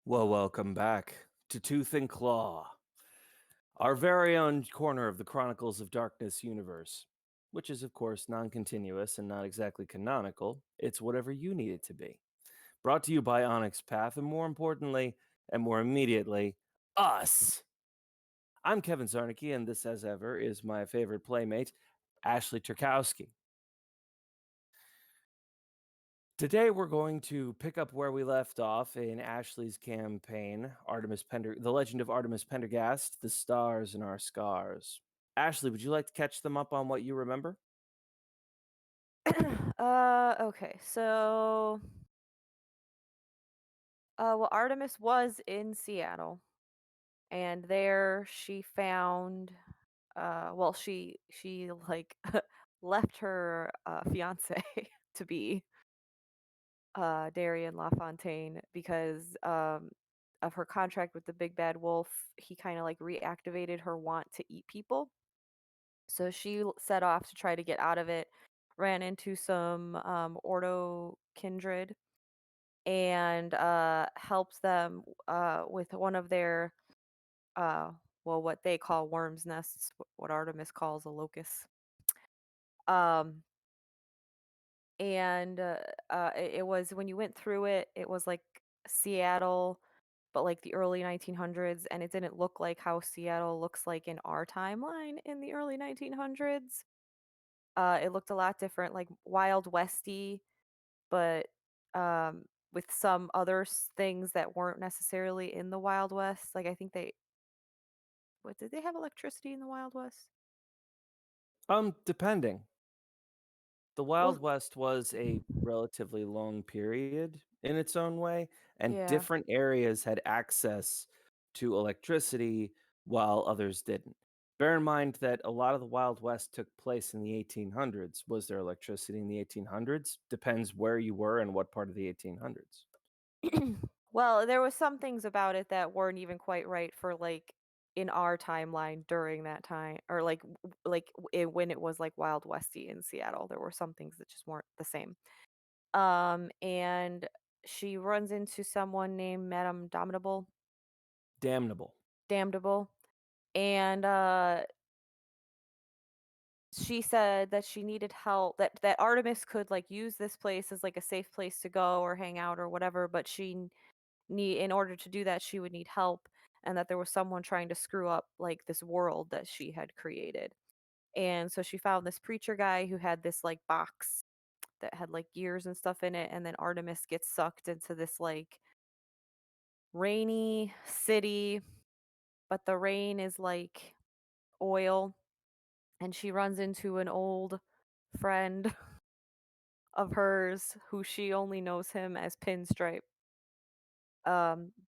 Well, welcome back to Tooth and Claw, our very own corner of the Chronicles of Darkness universe, which is, of course, non continuous and not exactly canonical. It's whatever you need it to be. Brought to you by Onyx Path, and more importantly, and more immediately, us. I'm Kevin Zarnicki, and this, as ever, is my favorite playmate, Ashley Turkowski. Today we're going to pick up where we left off in Ashley's campaign, The Legend of Artemis Pendergast, The Stars in Our Scars. Ashley, would you like to catch them up on what you remember? Okay, so well, Artemis was in Seattle, and there she found well, she like left her fiance to be Darian LaFontaine because of her contract with the big bad wolf. He kind of like reactivated her want to eat people. So she set off to try to get out of it, ran into some Ordo kindred and helps them with one of their well, what they call worms nests, what Artemis calls a locust. Um, and it was when you went through it, it was like Seattle, but like the early 1900s, and it didn't look like how Seattle looks like in our timeline in the early 1900s. It looked a lot different, like Wild Westy, but with some other things that weren't necessarily in the Wild West. Like I think what did they have electricity in the Wild West? Depending. The Well, Wild West was a relatively long period in its own way, and yeah. different areas had access to electricity while others didn't. Bear in mind that a lot of the Wild West took place in the 1800s. Was there electricity in the 1800s? Depends where you were and what part of the 1800s. Well, there was some things about it that weren't even quite right for like in our timeline during that time, or when it was like Wild Westy in Seattle. There were some things that just weren't the same. And she runs into someone named Madame Damnable. Damnable, and she said that she needed help, that Artemis could like use this place as like a safe place to go or hang out or whatever, but in order to do that she would need help, and that there was someone trying to screw up like this world that she had created. And so she found this preacher guy who had this like box that had like gears and stuff in it, and then Artemis gets sucked into this like rainy city, but the rain is like oil, and she runs into an old friend of hers who she only knows him as Pinstripe.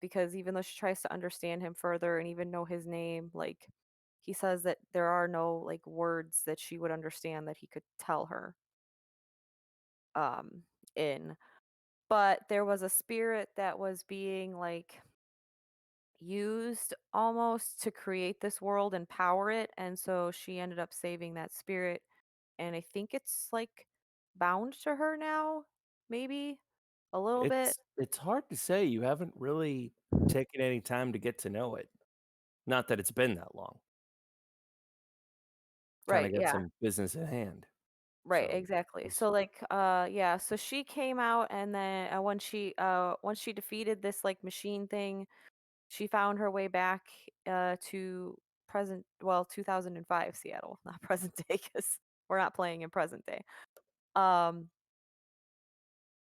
Because even though she tries to understand him further and even know his name, like he says that there are no like words that she would understand that he could tell her um in. But there was a spirit that was being like used almost to create this world and power it, and so she ended up saving that spirit, and I think it's like bound to her now, maybe a little bit. It's hard to say. You haven't really taken any time to get to know it. Not that it's been that long. Kind Right, of got yeah. some business at hand. Right, So exactly. it's So like yeah, so she came out, and then once she defeated this like machine thing, she found her way back to 2005 Seattle, not present day cuz we're not playing in present day. Um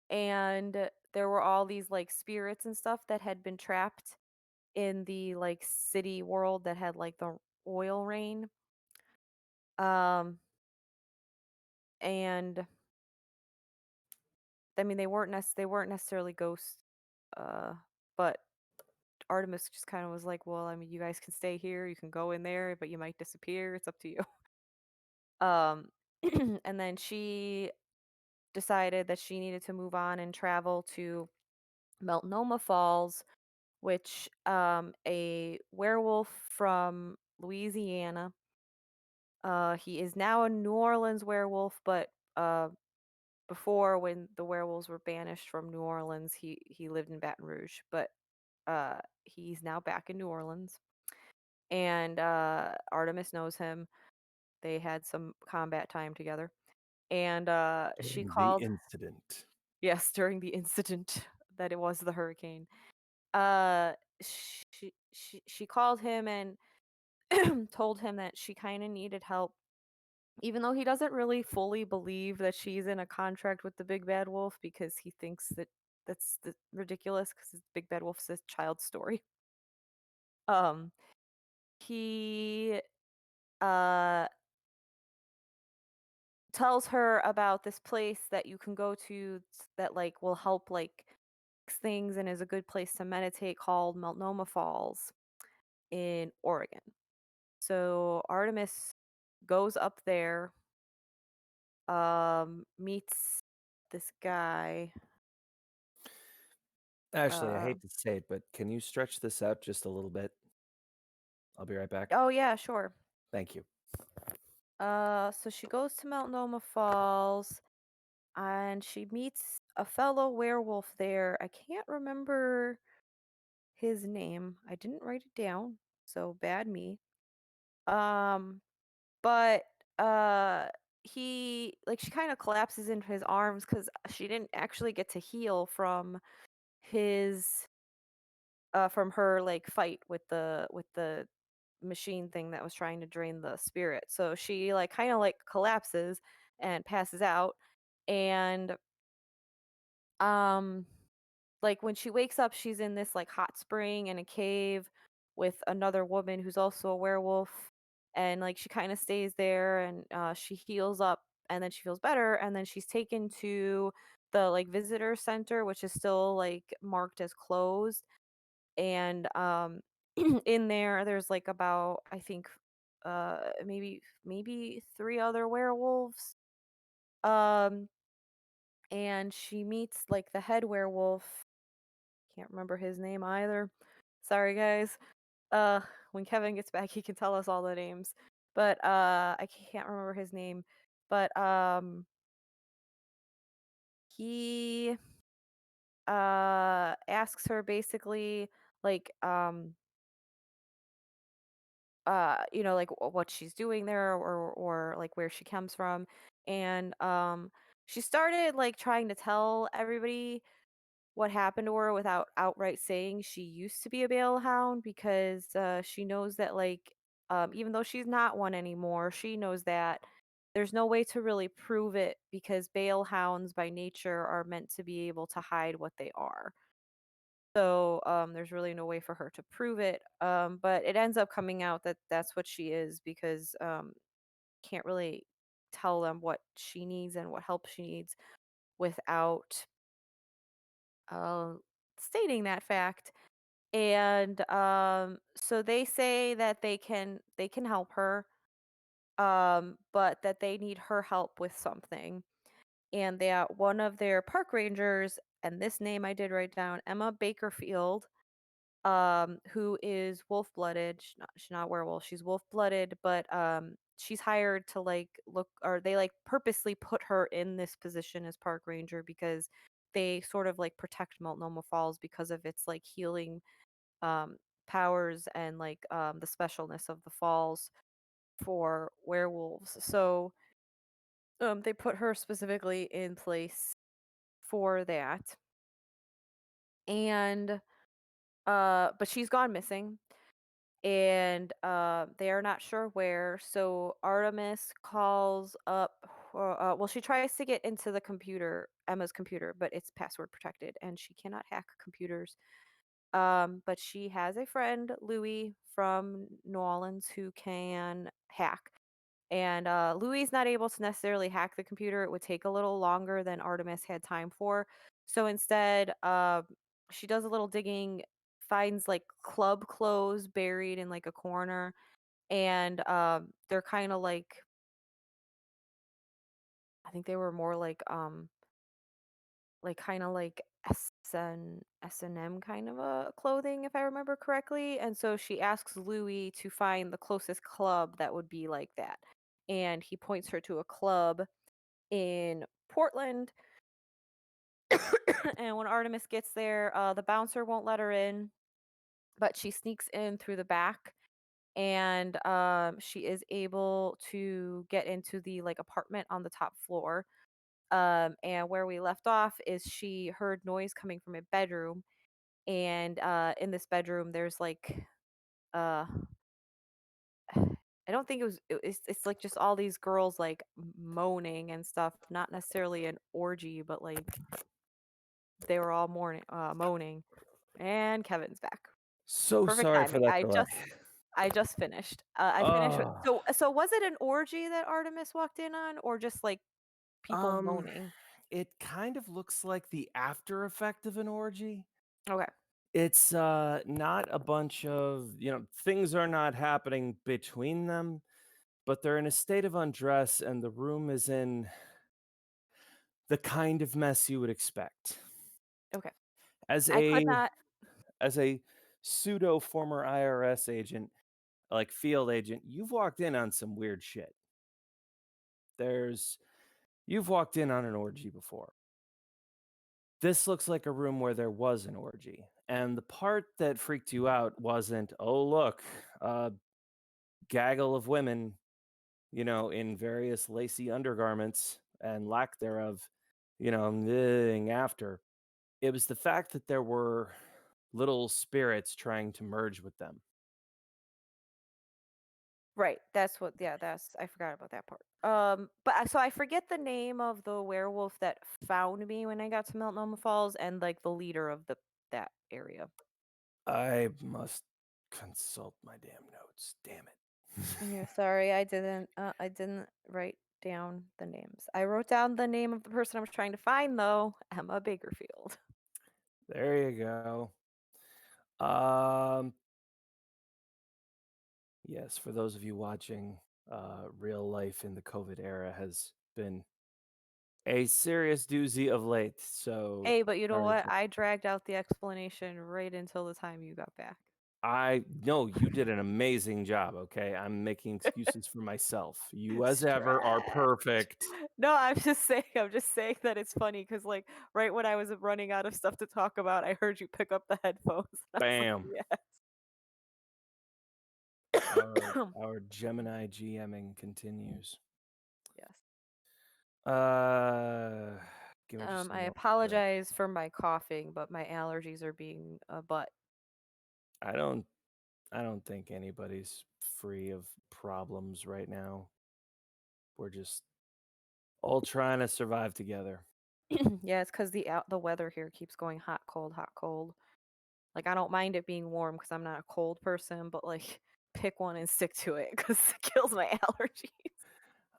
and there were all these like spirits and stuff that had been trapped in the like city world that had like the oil rain. Um and I mean they weren't necessarily ghosts, uh but Artemis just kind of was like, "Well, I mean, you guys can stay here, you can go in there, but you might disappear. It's up to you." Um, and then she decided that she needed to move on and travel to Multnomah Falls, which a werewolf from Louisiana. He is now a New Orleans werewolf, but before, when the werewolves were banished from New Orleans, he lived in Baton Rouge. But he's now back in New Orleans, and Artemis knows him. They had some combat time together, and she During the called. incident. Yes, during the incident that it was the hurricane. Uh, she called him and told him that she kind of needed help, even though he doesn't really fully believe that she's in a contract with the big bad wolf because he thinks that ridiculous because big bad wolf's a child's story. Um, he uh tells her about this place that you can go to that like will help like fix things and is a good place to meditate called Multnomah Falls in Oregon. So Artemis goes up there, meets this guy. Ashley, I Uh, hate to say it, but can you stretch this out just a little bit? I'll be right back. oh yeah, sure. Thank you. So she goes to Multnomah Falls and she meets a fellow werewolf there. I can't remember his name. I didn't write it down, so bad me. Um, but he like she kind of collapses into his arms because she didn't actually get to heal his from her like fight with the machine thing that was trying to drain the spirit. So she like kind of like collapses and passes out, and um like when she wakes up she's in this like hot spring in a cave with another woman who's also a werewolf, and like she kind of stays there, and she heals up and then she feels better, and then she's taken to the like visitor center, which is still like marked as closed, and in there's like about I think maybe three other werewolves, um and she meets like the head werewolf. Can't remember his name either. Sorry guys. Uh when Kevin gets back he can tell us all the names. But I can't remember his name. But he asks her basically like like what she's doing there, or like where she comes from, and she started like trying to tell everybody what happened to her without outright saying she used to be a Bale Hound, because she knows that like even though she's not one anymore, she knows that there's no way to really prove it because Bale Hounds by nature are meant to be able to hide what they are. So there's really no way for her to prove it. But it ends up coming out that that's what she is, because can't really tell them what she needs and what help she needs without uh, stating that fact. And so they say that they can help her, but that they need her help with something, and that one of their park rangers, and this name I did write down, Emma Bakerfield, who is wolf-blooded. She's not werewolf. She's wolf-blooded, but she's hired to like look, or they like purposely put her in this position as park ranger because they sort of like protect Multnomah Falls because of its like healing um powers and like the specialness of the falls for werewolves. So they put her specifically in place for that. And but she's gone missing, and they are not sure where. So Artemis calls up. Well, she tries to get into the computer, Emma's computer, but it's password protected, and she cannot hack computers. But she has a friend, Louis from New Orleans, who can hack. And Louis is not able to necessarily hack the computer. It would take a little longer than Artemis had time for. So instead, she does a little digging, finds like club clothes buried in like a corner, and they're kind of like, I think they were more like kind of like S&M kind of a clothing, if I remember correctly. And so she asks Louis to find the closest club that would be like that. And he points her to a club in Portland. And when Artemis gets there, the bouncer won't let her in. but she sneaks in through the back, and she is able to get into the like apartment on the top floor. And where we left off is she heard noise coming from a bedroom, and in this bedroom there's like uh I don't think it's like just all these girls like moaning and stuff, not necessarily an orgy, but like they were all moaning. And Kevin's back. So Perfect sorry for timing. that delay. I just finished. I finished with, Oh, so was it an orgy that Artemis walked in on, or just like people um, moaning? it kind of looks like the after effect of an orgy. Okay. It's not a bunch of, things are not happening between them, but they're in a state of undress and the room is in the kind of mess you would expect. Okay. As I could a not. as a pseudo former IRS agent, like field agent, you've walked in on some weird shit. You've walked in on an orgy before. This looks like a room where there was an orgy. And the part that freaked you out wasn't, oh, look, a gaggle of women, in various lacy undergarments and lack thereof, after. It was the fact that there were little spirits trying to merge with them. Right. That's what. Yeah. That's. I forgot about that part. But so I forget the name of the werewolf that found me when I got to Multnomah Falls, and like the leader of that area. I must consult my damn notes. Damn it. Yeah, sorry, I didn't. I didn't write down the names. I wrote down the name of the person I was trying to find, though. Emma Bakerfield. There you go. Um, yes, for those of you watching, real life in the COVID era has been a serious doozy of late. So Hey, but you know sorry. what? I dragged out the explanation right until the time you got back. I know you did an amazing job. Okay, I'm making excuses for myself. You, as ever, are Stretch. perfect. No, I'm just saying. I'm just saying that it's funny because, like, right when I was running out of stuff to talk about, I heard you pick up the headphones. And I was Bam. like, Our yes. our Gemini GMing continues. Yes. Uh, give me just a I moment. apologize for my coughing, but my allergies are being a butt. I don't I don't think anybody's free of problems right now. We're just all trying to survive together. Yeah, it's because the weather here keeps going hot, cold, hot, cold. Like I don't mind it being warm because I'm not a cold person, but like pick one and stick to it because it kills my allergies.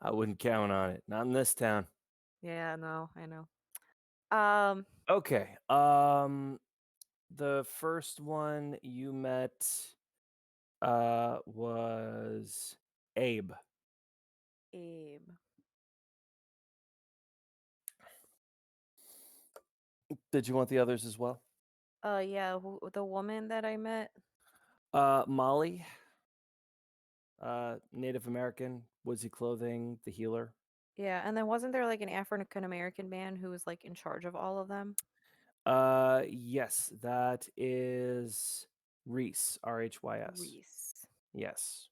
I wouldn't count on it. Not in this town. Yeah, no, I know. Um, Okay. The first one you met was Abe. Abe. Did you want the others as well? Yeah, the woman that I met. Molly, Native American, woodsy clothing, the healer. Yeah, and then wasn't there like an African American man who was like in charge of all of them? Yes, that is Reese, Rhys. Reese. Yes.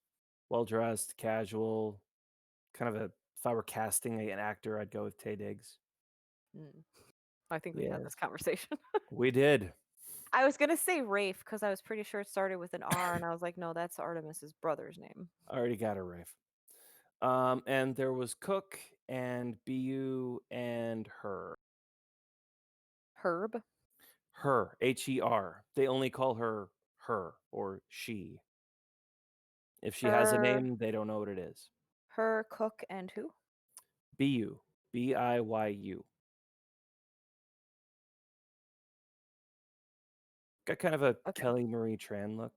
Well dressed, casual, kind of a, if I were casting an actor, I'd go with Tay Diggs. Mm. I think we had Yes. this conversation. We did. I was gonna say Rafe because I was pretty sure it started with an R, and I was like, no, that's Artemis's brother's name. Already got a Rafe. And there was Cook and BU and her. Herb. Her, Her. They only call her her or she. If she has a Her. name, they don't know what it is. Her, Cook, and who? BU. BIYU. Got kind of a Okay. Kelly Marie Tran look.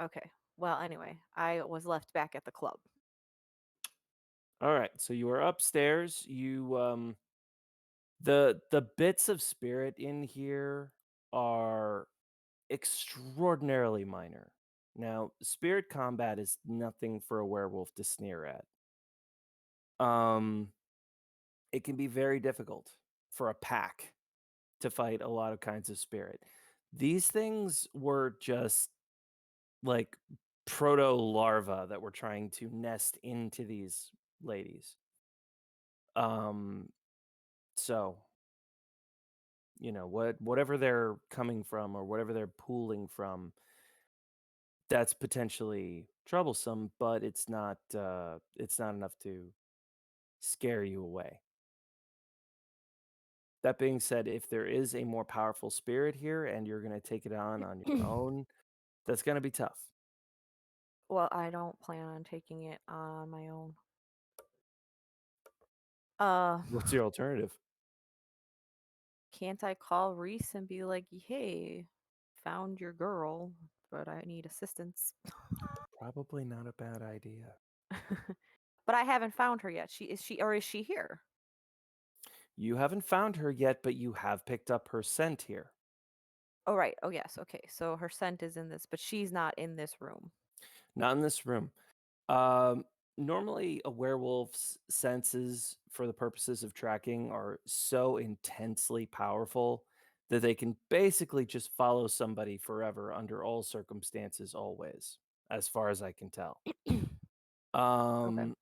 Okay. Well, anyway, I was left back at the club. All right, so you are upstairs. You the bits of spirit in here are extraordinarily minor. Now, spirit combat is nothing for a werewolf to sneer at. Um, it can be very difficult for a pack to fight a lot of kinds of spirit. These things were just like proto larvae that were trying to nest into these ladies. Um, so whatever they're coming from or whatever they're pooling from, that's potentially troublesome, but it's not enough to scare you away. That being said, if there is a more powerful spirit here and you're going to take it on your own, that's going to be tough. Well, I don't plan on taking it on my own. Uh, What's your alternative? can't I call Reese and be like, "Hey, found your girl, but I need assistance." Probably not a bad idea. But I haven't found her yet. Is she here? You haven't found her yet, but you have picked up her scent here. Oh, right. Oh, yes. Okay. So her scent is in this, but she's not in this room. Not in this room. Um, Normally, a werewolf's senses, for the purposes of tracking, are so intensely powerful that they can basically just follow somebody forever under all circumstances, always, as far as I can tell. Okay. Um,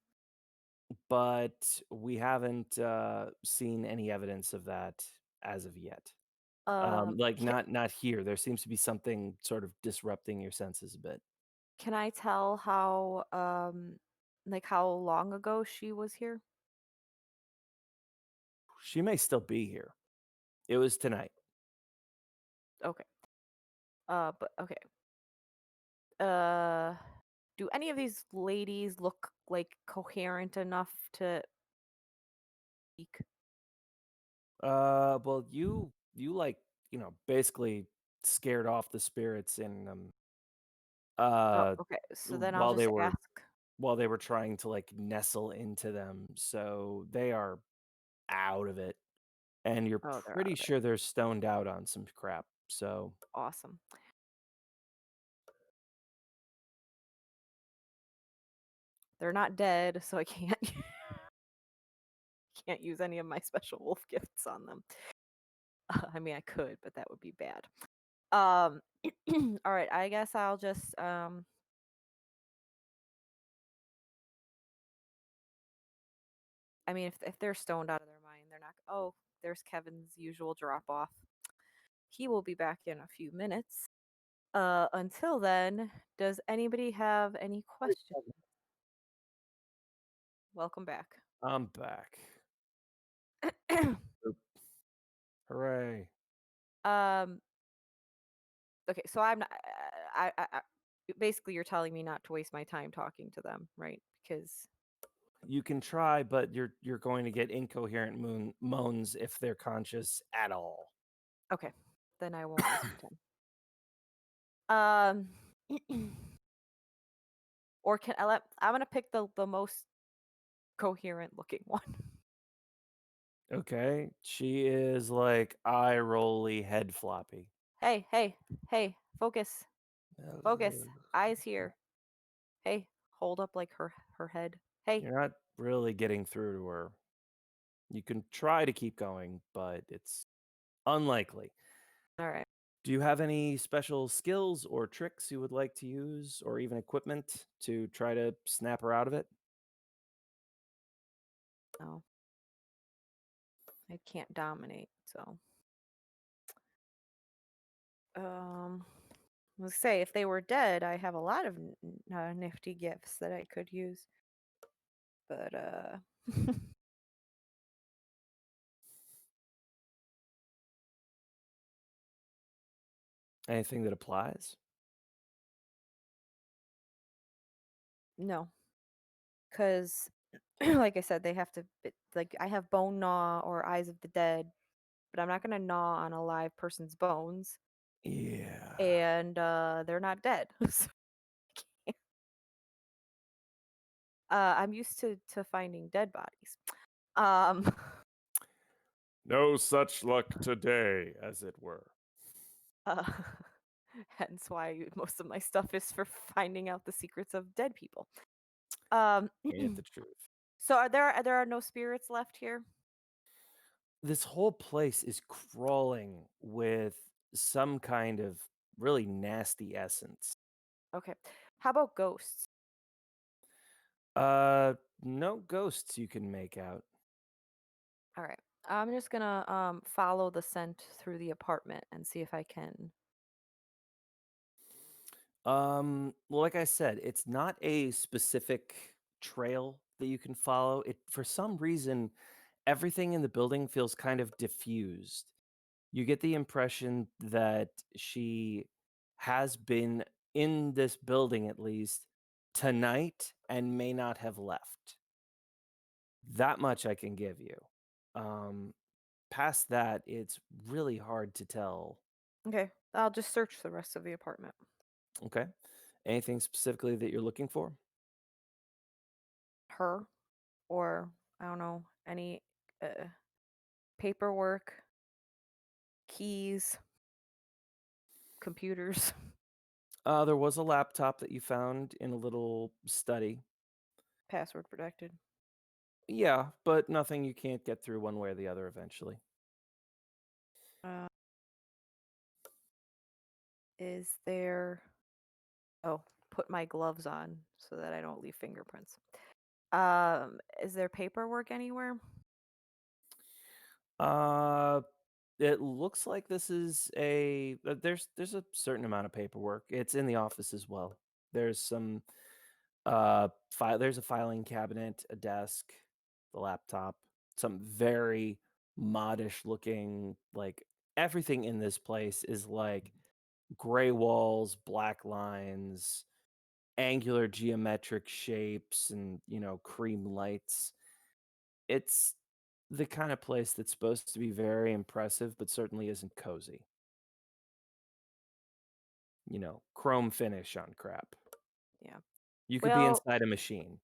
but we haven't seen any evidence of that as of yet. Like Can, not here. There seems to be something sort of disrupting your senses a bit. can I tell how like how long ago she was here? She may still be here. It was tonight. Okay. But okay. Uh, do any of these ladies look like coherent enough to speak? Well, you like, basically scared off the spirits in Oh, uh okay. So then I'll while just ask. they were trying to like nestle into them. So they are out of it. And you're Oh, they're out pretty of it. sure they're stoned out on some crap. So Awesome. They're not dead, so I can't can't use any of my special wolf gifts on them. I mean, I could, but that would be bad. Um, all right. I guess I'll just I mean, if they're stoned out of their mind, they're not. Oh, there's Kevin's usual drop off. He will be back in a few minutes. Until then, does anybody have any questions? Welcome back. I'm back. Oop. Hooray. um. Okay, so I'm not. Basically, you're telling me not to waste my time talking to them, right? Because You can try, but you're going to get incoherent moans if they're conscious at all. okay, then I won't waste my time. Or can I let? I'm gonna pick the most coherent looking one. Okay. She is like eye rolly, head floppy. Hey, hey, hey! Focus, focus. Eyes here. Hey, hold up like her head. Hey. You're not really getting through to her. You can try to keep going, but it's unlikely. All right. Do you have any special skills or tricks you would like to use, or even equipment to try to snap her out of it? No, I can't dominate. So, let's say if they were dead, I have a lot of nifty gifts that I could use. But Anything that applies? no, because like I said, they have to like I have bone gnaw or eyes of the dead, but I'm not gonna gnaw on a live person's bones, Yeah. and they're not dead. So, I'm used to finding dead bodies. Um, No such luck today, as it were. uh, hence why most of my stuff is for finding out the secrets of dead people. Um, Ain't it the truth? so there are no spirits left here? This whole place is crawling with some kind of really nasty essence. Okay. How about ghosts? Uh, no ghosts you can make out. All right. I'm just gonna follow the scent through the apartment and see if I can. Well, like I said, it's not a specific trail that you can follow. It for some reason, everything in the building feels kind of diffused. You get the impression that she has been in this building at least tonight and may not have left. That much I can give you. Um, Past that, it's really hard to tell. Okay. I'll just search the rest of the apartment. Okay. Anything specifically that you're looking for? Her or I don't know any paperwork, keys, computers. There was a laptop that you found in a little study. Password protected. Yeah, but nothing you can't get through one way or the other eventually. Uh, is there? Oh, put my gloves on so that I don't leave fingerprints. Is there paperwork anywhere? Uh, it looks like this is there's a certain amount of paperwork. It's in the office as well. There's some there's a filing cabinet, a desk, the laptop, some very modish looking like everything in this place is like gray walls, black lines, angular geometric shapes and, cream lights. It's the kind of place that's supposed to be very impressive, but certainly isn't cozy. Chrome finish on crap. Yeah. You could be Well, inside a machine.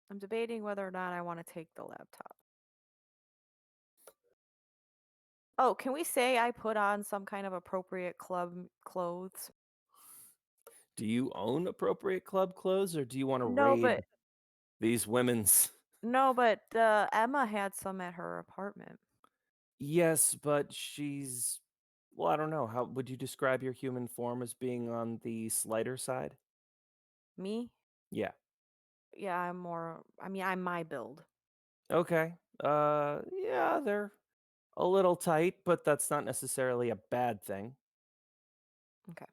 I'm debating whether or not I want to take the laptop. Oh, can we say I put on some kind of appropriate club clothes? Do you own appropriate club clothes or do you want to No, raid but these women's? Emma had some at her apartment. Yes, but well, I don't know. How would you describe your human form as being on the slighter side? Me? Yeah. Yeah, I'm more. I mean, I'm my build. Okay. Yeah, they're a little tight, but that's not necessarily a bad thing. Okay.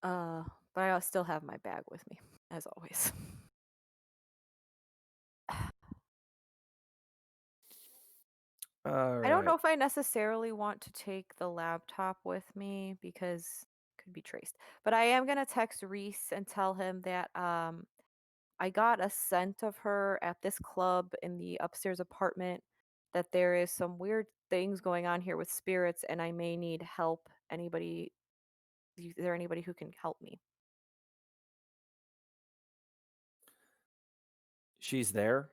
But I still have my bag with me, as always. All I don't right. know if I necessarily want to take the laptop with me because it could be traced. But I am gonna text Reese and tell him that I got a scent of her at this club in the upstairs apartment, that there is some weird things going on here with spirits and I may need help. Is there anybody who can help me? She's there.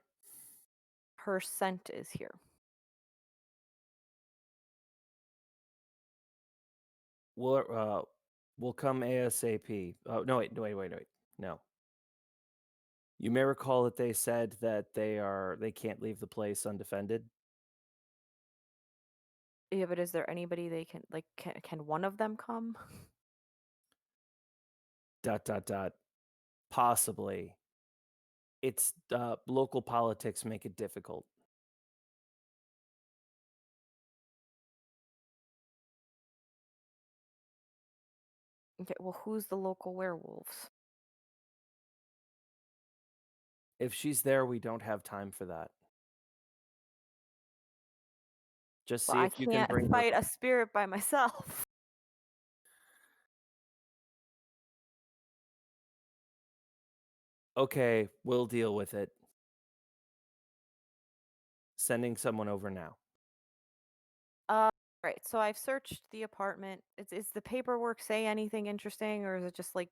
Her scent is here. We'll uh we'll come ASAP. Oh, no, wait. No. You may recall that they said that they can't leave the place undefended. Yeah, but is there anybody they can like can one of them come? Dot dot dot. Possibly. It's local politics make it difficult. Okay, well who's the local werewolves? If she's there, we don't have time for that. Just Well, see I if you can can't bring her. fight a spirit by myself. Okay, we'll deal with it. Sending someone over now. Uh, right. So I've searched the apartment. Is the paperwork say anything interesting, or is it just like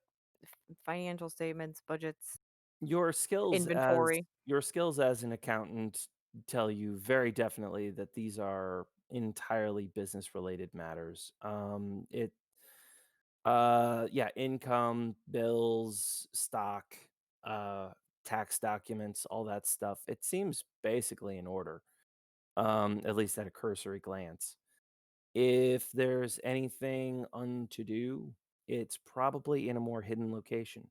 financial statements, budgets, Your skills as inventory? your skills as an accountant tell you very definitely that these are entirely business related matters. Yeah, income, bills, stock, uh tax documents, all that stuff. It seems basically in order, at least at a cursory glance. If there's anything to do, it's probably in a more hidden location.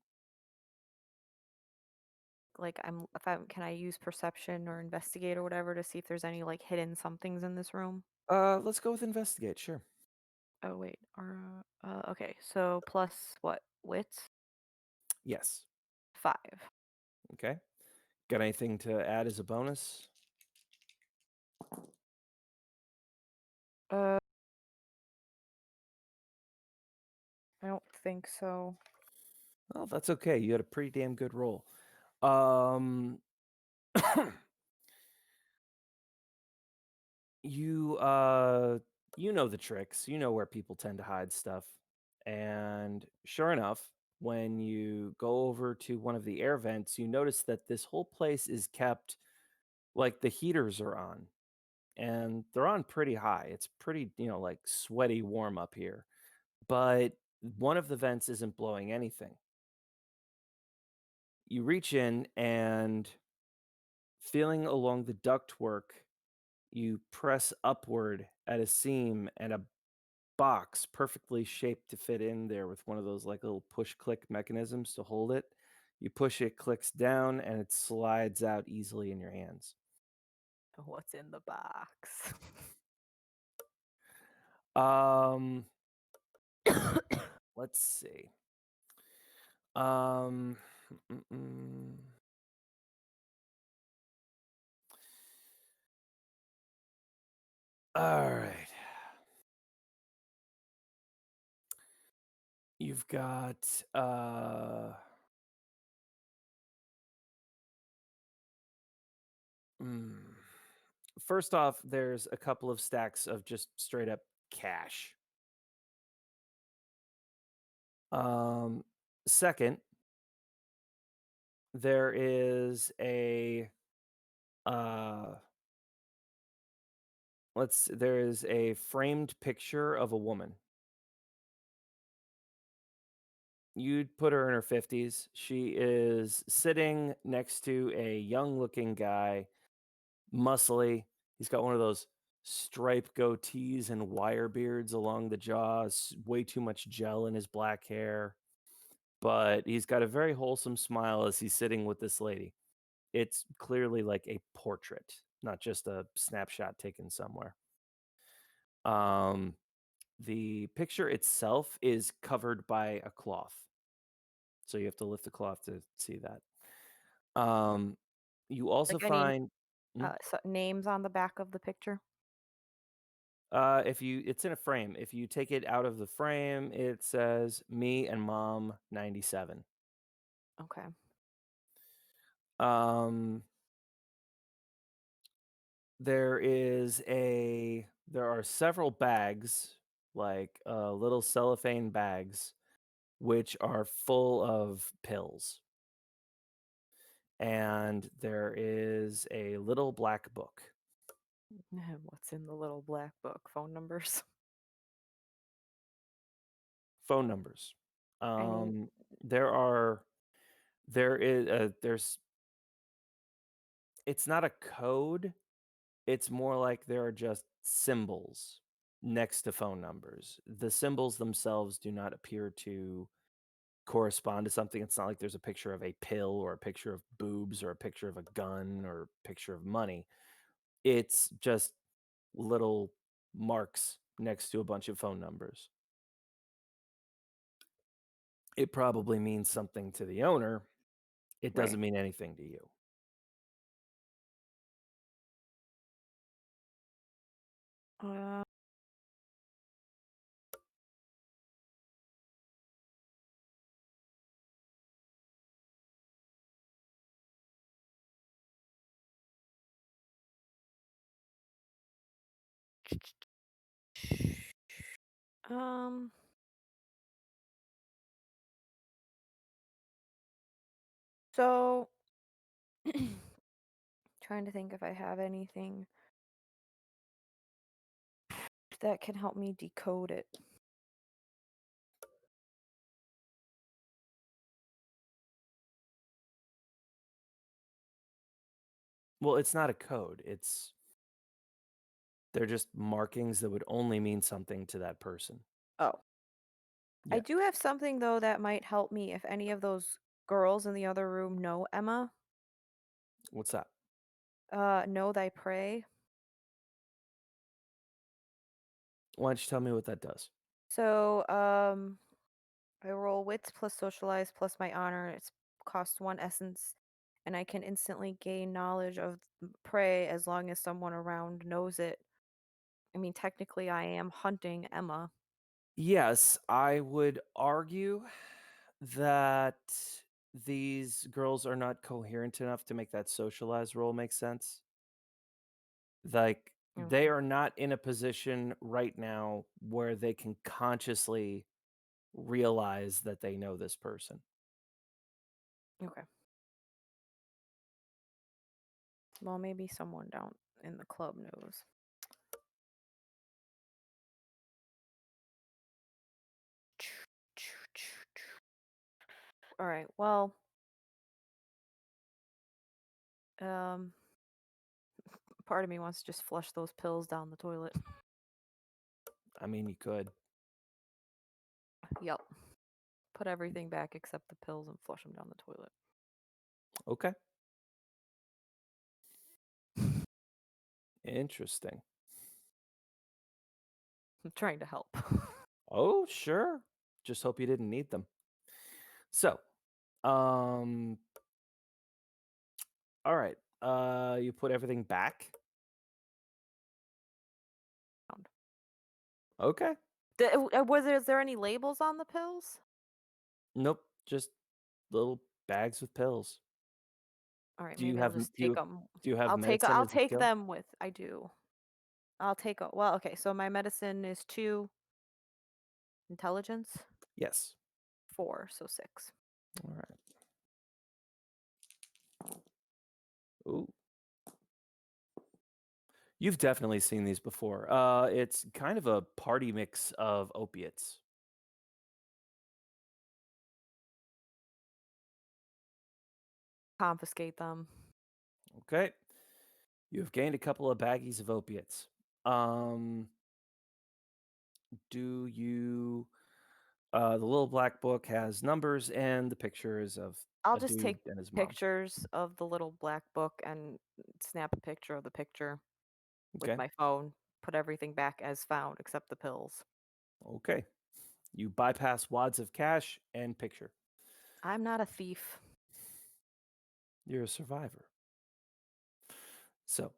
Like can I use perception or investigate or whatever to see if there's any like hidden somethings in this room? Let's go with investigate, sure. Oh wait, okay. So plus what? Wit? Yes. 5. Okay. Got anything to add as a bonus? Uh, I don't think so. Well, that's okay. You had a pretty damn good roll. Um, you you know the tricks. You know where people tend to hide stuff. And sure enough, when you go over to one of the air vents, you notice that this whole place is kept like the heaters are on, and they're on pretty high. It's pretty, like sweaty warm up here. But one of the vents isn't blowing anything. You reach in and feeling along the ductwork, you press upward at a seam and a box perfectly shaped to fit in there with one of those like little push click mechanisms to hold it. You push it, clicks down, and it slides out easily in your hands. What's in the box? Um, let's see. Um, mm, mm. All right. You've got mm. First off, there's a couple of stacks of just straight up cash. Um, Second, there is a uh there is a framed picture of a woman. You'd put her in her 50s. She is sitting next to a young looking guy, muscly. He's got one of those striped goatees and wire beards along the jaws, way too much gel in his black hair. But he's got a very wholesome smile as he's sitting with this lady. It's clearly like a portrait, not just a snapshot taken somewhere. Um, the picture itself is covered by a cloth, so you have to lift the cloth to see that. You also Like any find names on the back of the picture? if you it's in a frame. If you take it out of the frame, it says me and mom 97. Okay. Um, there are several bags, like little cellophane bags, which are full of pills. And there is a little black book. What's in the little black book? Phone numbers? Phone numbers. Any Um, there are there is there's it's not a code. It's more like there are just symbols next to phone numbers. The symbols themselves do not appear to correspond to something. It's not like there's a picture of a pill or a picture of boobs or a picture of a gun or a picture of money. It's just little marks next to a bunch of phone numbers. It probably means something to the owner. It Right. doesn't mean anything to you. Uh, um so trying to think if I have anything that can help me decode it. Well, it's not a code. They're just markings that would only mean something to that person. Oh. I Yeah. do have something though that might help me if any of those girls in the other room know Emma. What's that? Know thy prey. Why don't you tell me what that does? So, I roll wits plus socialize plus my honor. It's cost 1 essence, and I can instantly gain knowledge of prey as long as someone around knows it. I mean, technically, I am hunting Emma. Yes, I would argue that these girls are not coherent enough to make that socialized role make sense. Like, they Okay. are not in a position right now where they can consciously realize that they know this person. Okay. Well, maybe someone down in the club knows. All right. Well, um, part of me wants to just flush those pills down the toilet. I mean, you could. Yep. Put everything back except the pills and flush them down the toilet. Okay. Interesting. I'm trying to help. Oh, sure. Just hope you didn't need them. So, um, all right. You put everything back. Okay. Is there any labels on the pills? Nope. Just little bags with pills. All right, Do you maybe I'll have just take them. do you have medicine I'll as a take skill? them with. I do. I'll take a. Well, okay. So my medicine is 2 intelligence, Yes. 4, so 6. All right. Ooh. You've definitely seen these before. It's kind of a party mix of opiates. Confiscate them. Okay. You've gained a couple of baggies of opiates. Um, do you the little black book has numbers and the pictures of I'll a just dude take and his mom. pictures of the little black book and snap a picture of the picture with Okay. my phone. Put everything back as found except the pills. Okay. You bypass wads of cash and picture. I'm not a thief. You're a survivor. So,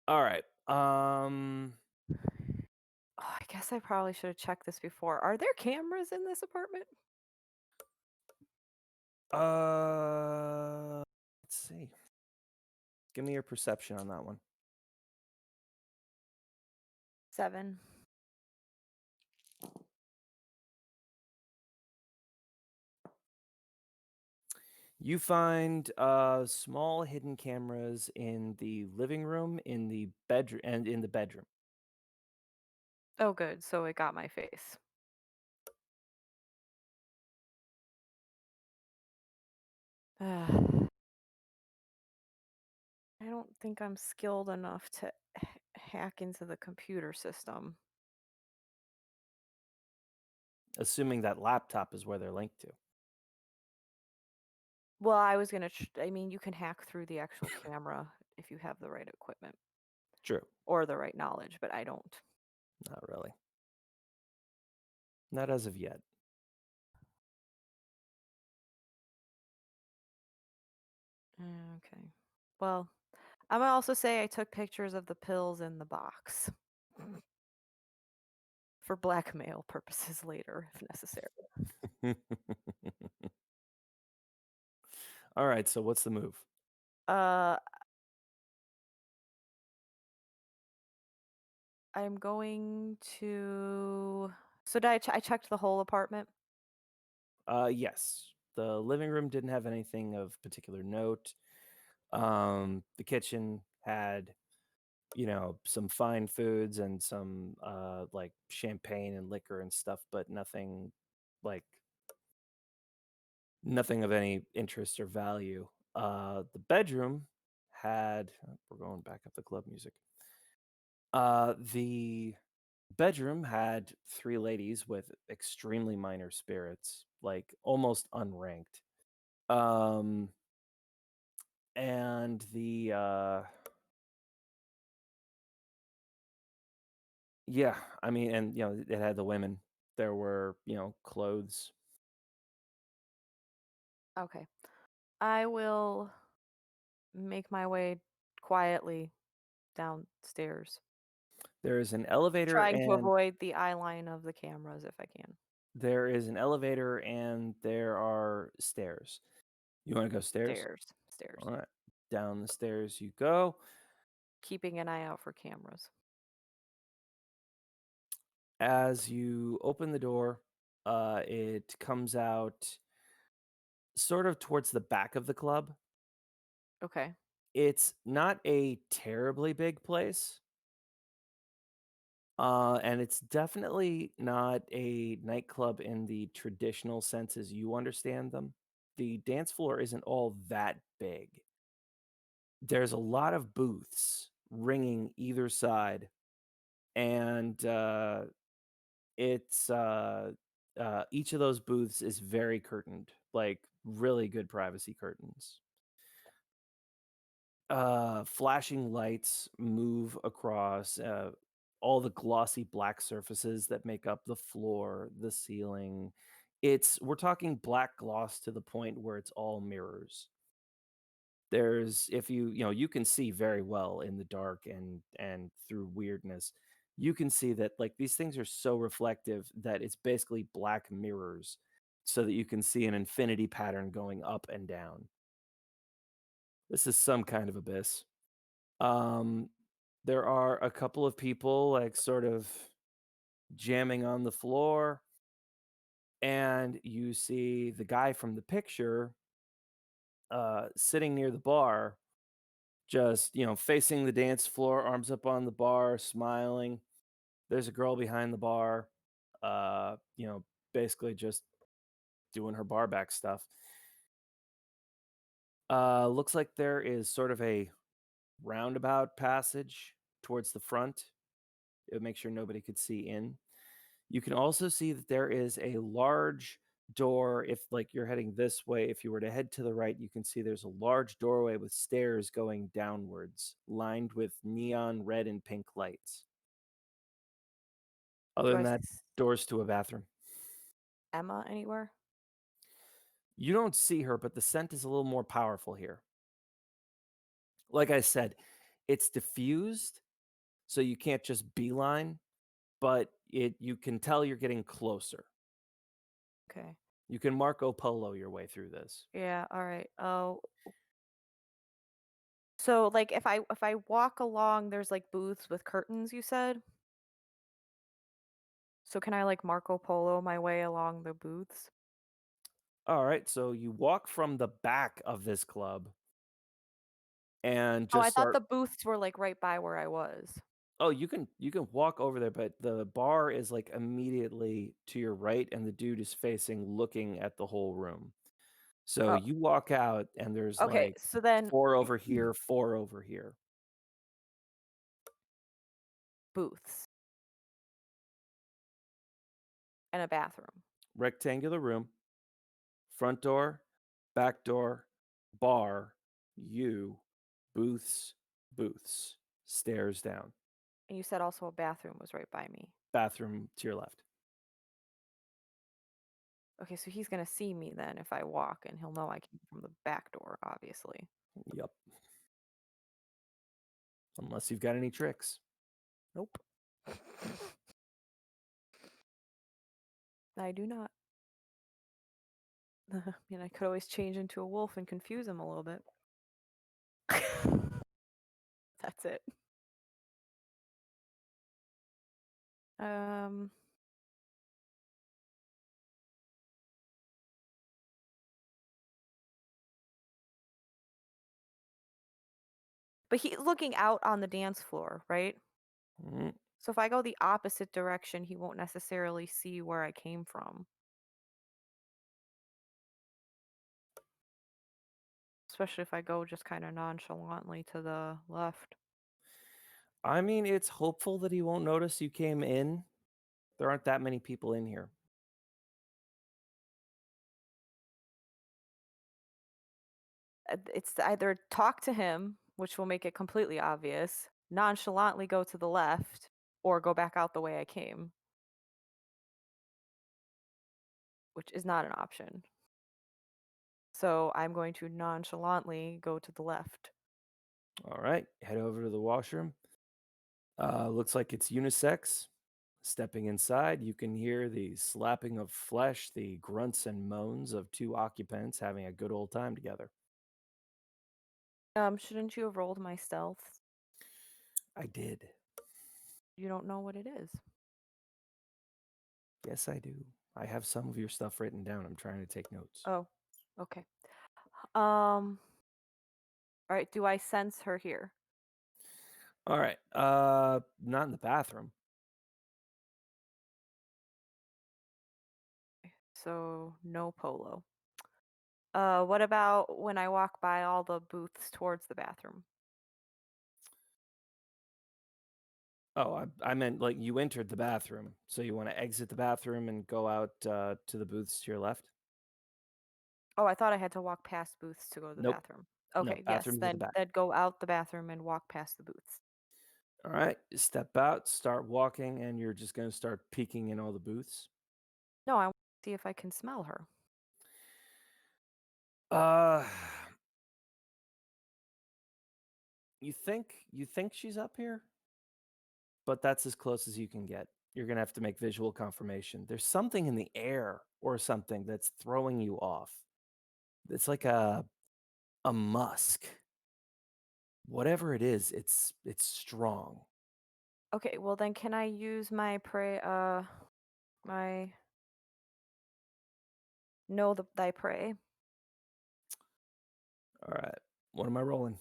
all right. Oh, I guess I probably should have checked this before. Are there cameras in this apartment? Let's see. Give me your perception on that one. 7. You find small hidden cameras in the living room, in the bedroom, and in the bedroom. Oh, good. So it got my face. I don't think I'm skilled enough to hack into the computer system. Assuming that laptop is where they're linked to. Well, I was gonna. I mean, you can hack through the actual camera if you have the right equipment True. or the right knowledge, but I don't. Not really. Not as of yet. Okay. Well, I'm gonna also say I took pictures of the pills in the box for blackmail purposes later, if necessary. All right, so what's the move? Uh, I'm going to. So did I checked the whole apartment? Yes. The living room didn't have anything of particular note. The kitchen had, some fine foods and some like champagne and liquor and stuff, but like nothing of any interest or value. The bedroom had. We're going back up the club music. The bedroom had 3 ladies with extremely minor spirits, like almost unranked. And yeah, I mean, and it had the women. There were, clothes. Okay. I will make my way quietly downstairs, There is an elevator trying to and avoid the eye line of the cameras if I can. there is an elevator and there are stairs. You want to go stairs? Stairs. All right. Down the stairs you go. Keeping an eye out for cameras. As you open the door, it comes out sort of towards the back of the club. Okay. It's not a terribly big place. And it's definitely not a nightclub in the traditional sense as you understand them. The dance floor isn't all that big. There's a lot of booths ringing either side, and it's each of those booths is very curtained, like really good privacy curtains. Flashing lights move across all the glossy black surfaces that make up the floor, the ceiling. We're talking black gloss to the point where it's all mirrors. There's if you can see very well in the dark and through weirdness. You can see that like these things are so reflective that it's basically black mirrors so that you can see an infinity pattern going up and down. This is some kind of abyss. Um, there are a couple of people like sort of jamming on the floor, and you see the guy from the picture sitting near the bar, just facing the dance floor, arms up on the bar, smiling. There's a girl behind the bar, uh, you know, basically just doing her bar back stuff. Looks like there is sort of a roundabout passage towards the front. It would make sure nobody could see in. You can also see that there is a large door. If like you're heading this way, if you were to head to the right, you can see there's a large doorway with stairs going downwards, lined with neon red and pink lights. Other Do than I that, doors to a bathroom. Emma anywhere? You don't see her, but the scent is a little more powerful here. Like I said, it's diffused, so you can't just beeline, but you can tell you're getting closer. Okay. You can Marco Polo your way through this. Yeah, all right. Oh, so like if I walk along, there's like booths with curtains, you said? So can I like Marco Polo my way along the booths? All right, so you walk from the back of this club and Oh, I just thought start. the booths were like right by where I was. Oh, you can walk over there, but the bar is like immediately to your right, and the dude is facing, looking at the whole room. So Oh, you walk out, and there's okay. like So then 4 over here, 4 over here. booths and a bathroom. Rectangular room, front door, back door, bar, you, booths, booths, stairs down, And you said also a bathroom was right by me. bathroom to your left. Okay, so he's gonna see me then if I walk, and he'll know I came from the back door, obviously. Yep. Unless you've got any tricks. Nope. I do not. I mean, I could always change into a wolf and confuse him a little bit. That's it. Um, but he's looking out on the dance floor, right? Mm. So if I go the opposite direction, he won't necessarily see where I came from. especially if I go just kind of nonchalantly to the left. I mean, it's hopeful that he won't notice you came in. There aren't that many people in here. It's either talk to him, which will make it completely obvious, nonchalantly go to the left, or go back out the way I came, which is not an option. So I'm going to nonchalantly go to the left. All right, head over to the washroom. Looks like it's unisex. Stepping inside, you can hear the slapping of flesh, the grunts and moans of two occupants having a good old time together. Shouldn't you have rolled my stealth? I did. You don't know what it is. Yes, I do. I have some of your stuff written down. I'm trying to take notes. Oh, okay. All right, do I sense her here? All right. Not in the bathroom. So no polo. What about when I walk by all the booths towards the bathroom? Oh, I meant like you entered the bathroom. So you want to exit the bathroom and go out to the booths to your left? Oh, I thought I had to walk past booths to go to the Nope. bathroom. No, Okay, yes, bathroom's at the then back. go out the bathroom and walk past the booths. All right. Step out, start walking, and you're just going to start peeking in all the booths. No, I want to see if I can smell her. Uh, you think she's up here? But that's as close as you can get. You're going to have to make visual confirmation. There's something in the air or something that's throwing you off. It's like a musk. Whatever it is, it's strong. Okay, well then can I use my my know thy prey? All right. What am I rolling?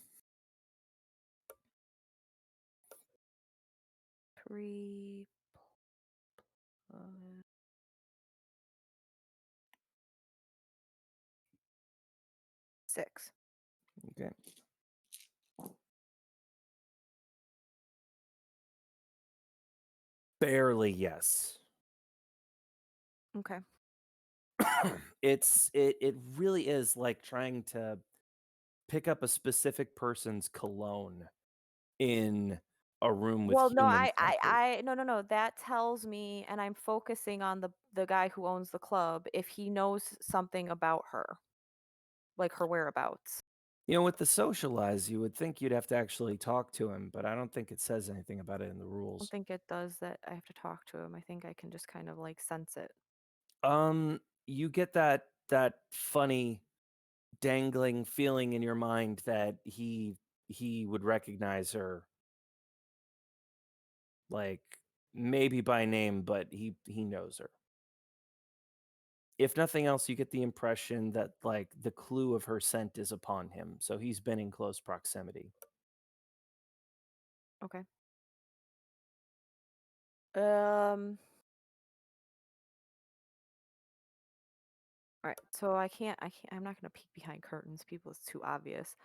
3 6. Okay. Barely, yes. Okay. It really is like trying to pick up a specific person's cologne in a room with Well, no, human scenters. no. That tells me, and I'm focusing on the guy who owns the club, if he knows something about her, like her whereabouts. You know, with the socialize, you would think you'd have to actually talk to him, but I don't think it says anything about it in the I don't rules. think it does that I have to talk to him. I think I can just kind of like sense it. You get that funny dangling feeling in your mind that he would recognize her, like maybe by name, but he knows her. If nothing else, you get the impression that like the clue of her scent is upon him, so he's been in close proximity. Okay. Um. All right. So I can't. I'm not gonna peek behind curtains. People, it's too obvious.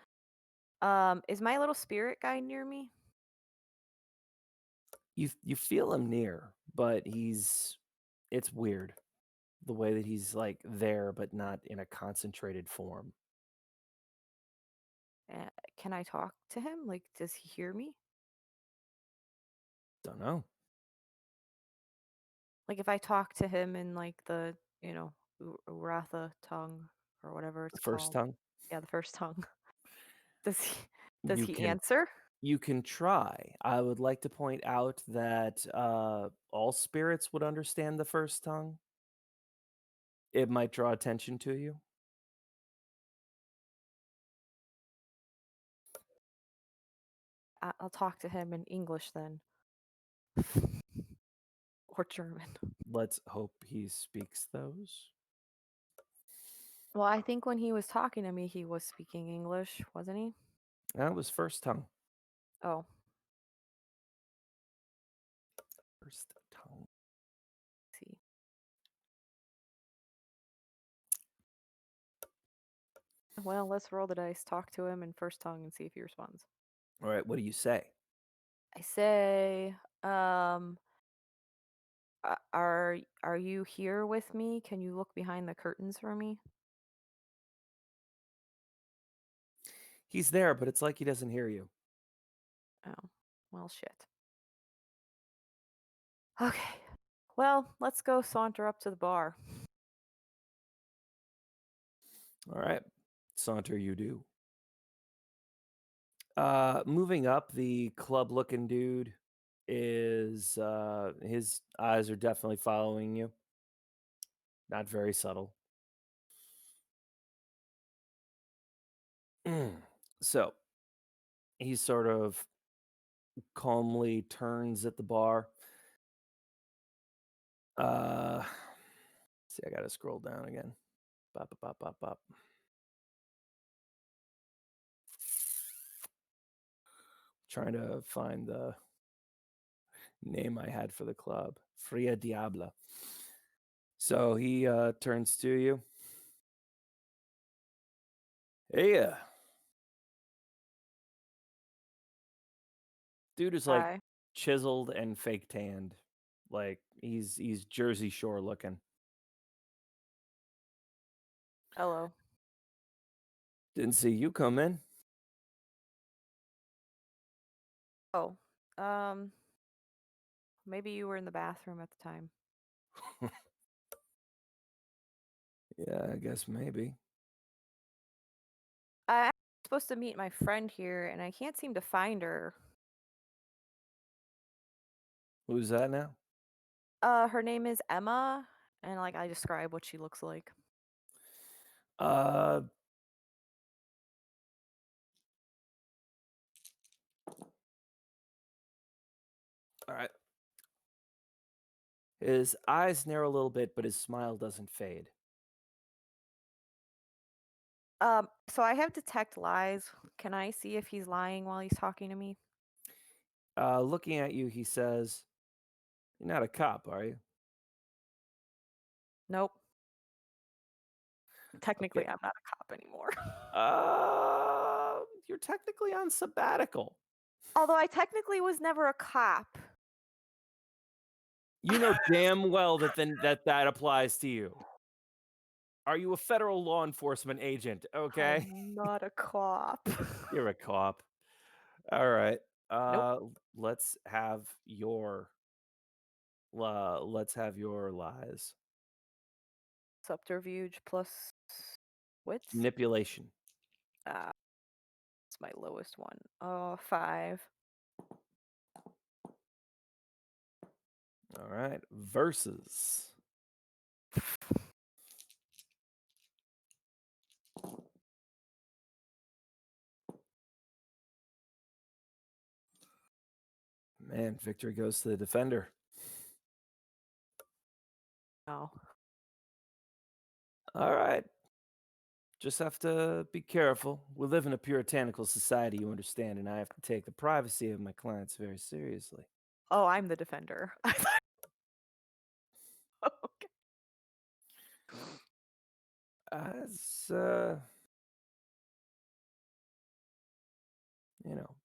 Is my little spirit guy near me? You feel him near, but it's weird the way that he's like there but not in a concentrated form. Uh, can I talk to him? Like, does he hear me? Don't know. Like, if I talk to him in like the Uratha tongue or whatever it's The first called. tongue. Yeah, the first tongue. Does he does You he can answer? you can try. I would like to point out that all spirits would understand the first tongue. It might draw attention to you. I'll talk to him in English then. Or German. Let's hope he speaks those. Well, I think when he was talking to me, he was speaking English, wasn't he? That was first tongue. Oh, First tongue. see. Well, let's roll the dice, talk to him in first tongue, and see if he responds. All right, what do you say? I say, are you here with me? Can you look behind the curtains for me? He's there, but it's like he doesn't hear you. Oh, well, shit. Okay. Well, let's go saunter up to the bar. All right, saunter you do. Moving up, the club-looking dude is his eyes are definitely following you. Not very subtle. So he sort of calmly turns at the bar. See, I gotta scroll down again. Bop, bop, bop, bop, bop. Trying to find the name I had for the club. Fria Diabla. So he turns to you. Hey, dude is like Hi. chiseled and fake tanned. Like he's Jersey Shore looking. Hello. Didn't see you come in. Oh, maybe you were in the bathroom at the time. Yeah, I guess maybe. I'm supposed to meet my friend here, and I can't seem to find her. Who's that now? Her name is Emma, and like I describe what she looks like. Uh all right. His eyes narrow a little bit, but his smile doesn't fade. So I have detect lies. Can I see if he's lying while he's talking to me? Looking at you, he says, "You're not a cop, are you?" Nope. Okay. Technically, I'm not a cop anymore. You're technically on sabbatical. Although I technically was never a cop. You know damn well that applies to you. Are you a federal law enforcement agent? Okay. I'm not a cop. You're a cop. All right. Nope. Let's have your lies. Subterfuge plus wits. Manipulation. It's my lowest one. Oh, 5. All right. Versus. Man, victory goes to the defender. Oh. All right. Just have to be careful. We live in a puritanical society, you understand, and I have to take the privacy of my clients very seriously. Oh, I'm the defender. Okay. As you know,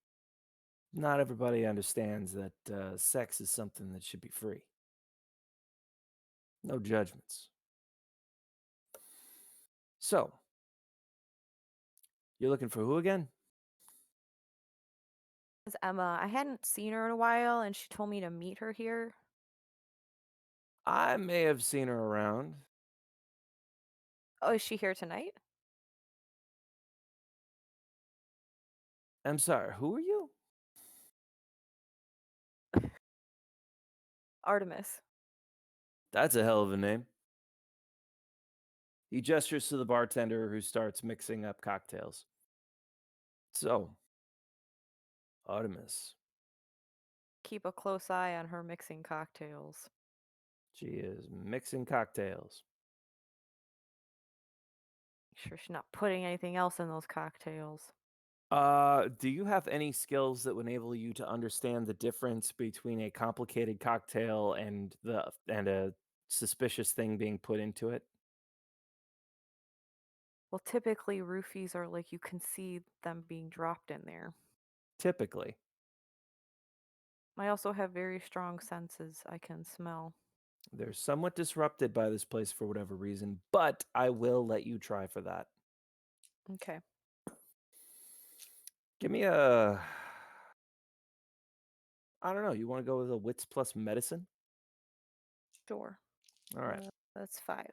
not everybody understands that sex is something that should be free. No judgments. So, you're looking for who again? It's Emma. I hadn't seen her in a while, and she told me to meet her here. I may have seen her around. Oh, is she here tonight? I'm sorry, who are you? Artemis. That's a hell of a name. He gestures to the bartender who starts mixing up cocktails. So, Artemis. Keep a close eye on her mixing cocktails. She is mixing cocktails. Make sure she's not putting anything else in those cocktails. Do you have any skills that would enable you to understand the difference between a complicated cocktail and a suspicious thing being put into it? Well, typically roofies are like you can see them being dropped in there. Typically. I also have very strong senses. I can smell. They're somewhat disrupted by this place for whatever reason, but I will let you try for that. Okay. Give me a. I don't know. You want to go with a wits plus medicine? Sure. All right. That's 5.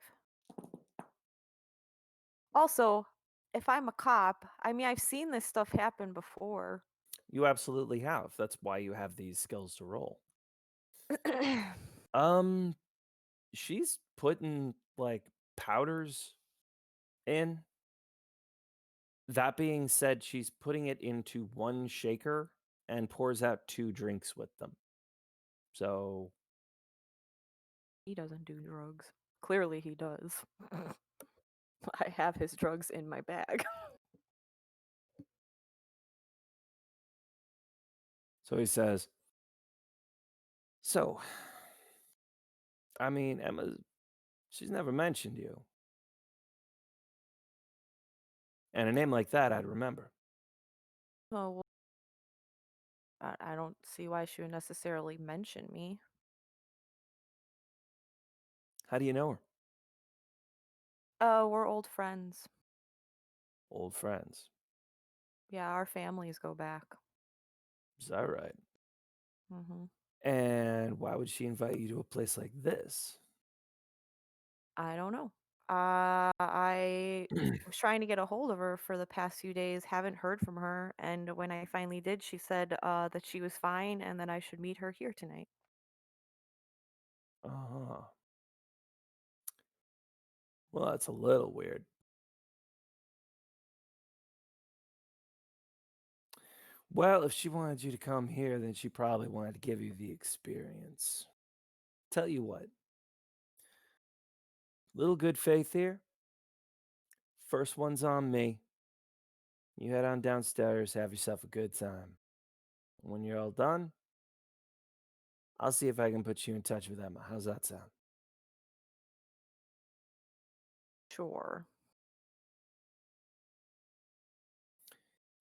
Also, if I'm a cop, I mean, I've seen this stuff happen before. You absolutely have. That's why you have these skills to roll. Okay. She's putting like powders in. That being said, she's putting it into one shaker and pours out 2 drinks with them. So He doesn't do drugs. Clearly, he does. I have his drugs in my bag. he says, "So, I mean, Emma, she's never mentioned you. And a name like that I'd remember." Oh, well, I don't see why she would necessarily mention me. How do you know her? We're old friends. Old friends. Yeah, our families go back. Is that right? Hmm. And why would she invite you to a place like this? I don't know. I was trying to get a hold of her for the past few days, haven't heard from her, and when I finally did, she said that she was fine and that I should meet her here tonight. Uh-huh. Well, that's a little weird. Well, if she wanted you to come here, then she probably wanted to give you the experience. Tell you what, little good faith here. First one's on me. You head on downstairs, have yourself a good time. When you're all done, I'll see if I can put you in touch with Emma. How's that sound? Sure.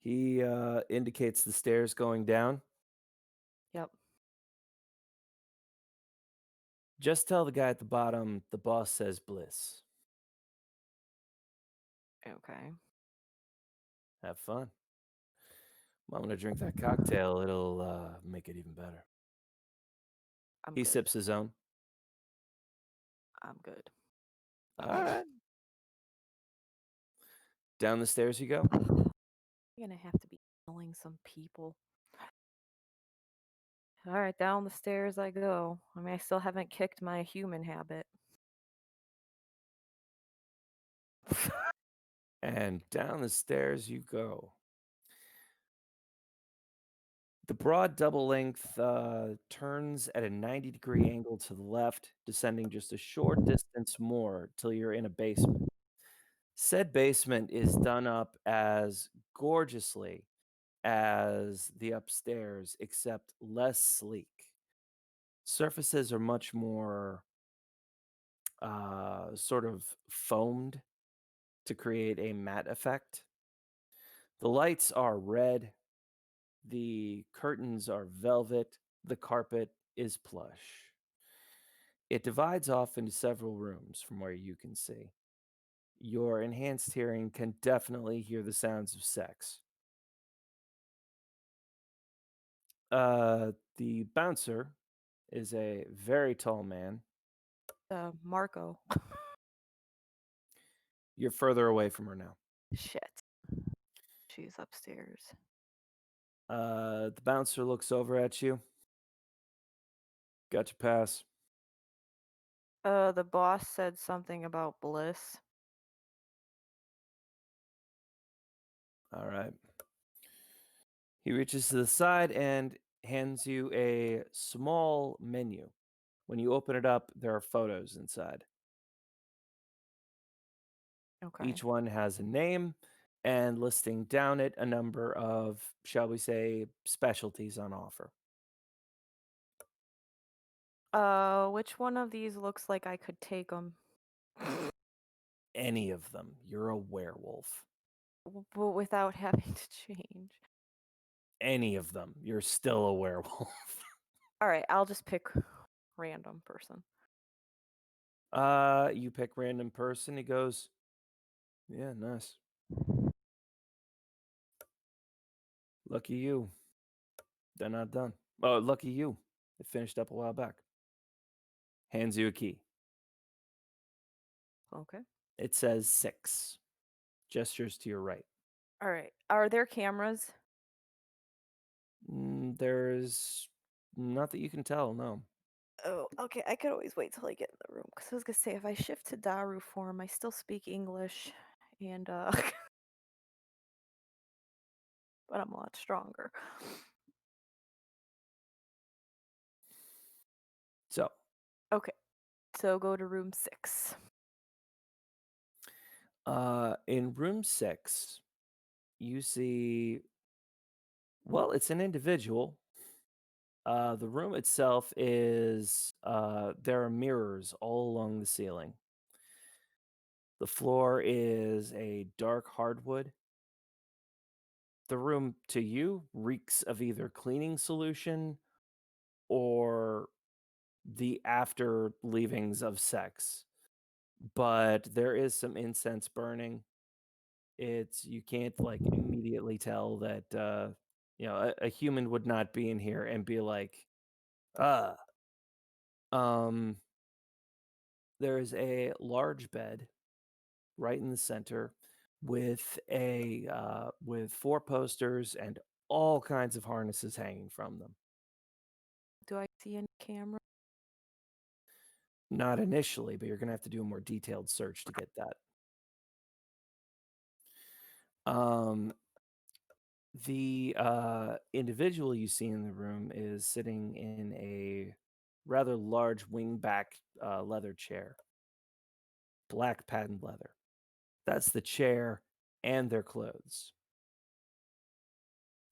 He indicates the stairs going down. Yep. Just tell the guy at the bottom the boss says bliss. Okay. Have fun. I'm going to drink that cocktail. It'll make it even better. I'm He good. sips his own. I'm good. All right. Down the stairs you go. I'm gonna have to be killing some people. All right, down the stairs I go. I mean, I still haven't kicked my human habit. And down the stairs you go. The broad double length turns at a 90-degree angle to the left, descending just a short distance more till you're in a basement. Said basement is done up as gorgeously as the upstairs, except less sleek. Surfaces are much more sort of foamed to create a matte effect. The lights are red, the curtains are velvet, the carpet is plush. It divides off into several rooms from where you can see. Your enhanced hearing can definitely hear the sounds of sex. The bouncer is a very tall man. Marco. You're further away from her now. Shit. She's upstairs. The bouncer looks over at you. Got your pass. The boss said something about bliss. All right. He reaches to the side and hands you a small menu. When you open it up, there are photos inside. Okay. Each one has a name and listing down it a number of, shall we say, specialties on offer. Which one of these looks like I could take them? Any of them. You're a werewolf. But without having to change. Any of them. You're still a werewolf. All right, I'll just pick random person. You pick random person. He goes, yeah, nice. Lucky you. They're not done. Oh, lucky you. It finished up a while back. Hands you a key. Okay. It says 6. Gestures to your right. All right. Are there cameras? There's not that you can tell, no. Oh, okay. I could always wait till I get in the room because I was gonna say if I shift to Daru form, I still speak English, and but I'm a lot stronger. So, Okay, so go to room 6. in room 6, you see, well, it's an individual. The room itself is, there are mirrors all along the ceiling. The floor is a dark hardwood. The room to you reeks of either cleaning solution or the after leavings of sex. But there is some incense burning. You can't like immediately tell that a human would not be in here and be like, uh there is a large bed right in the center with with 4 posters and all kinds of harnesses hanging from them. Do I see any camera? Not initially, but you're gonna have to do a more detailed search to get that. The individual you see in the room is sitting in a rather large wingback leather chair, black patent leather. That's the chair and their clothes.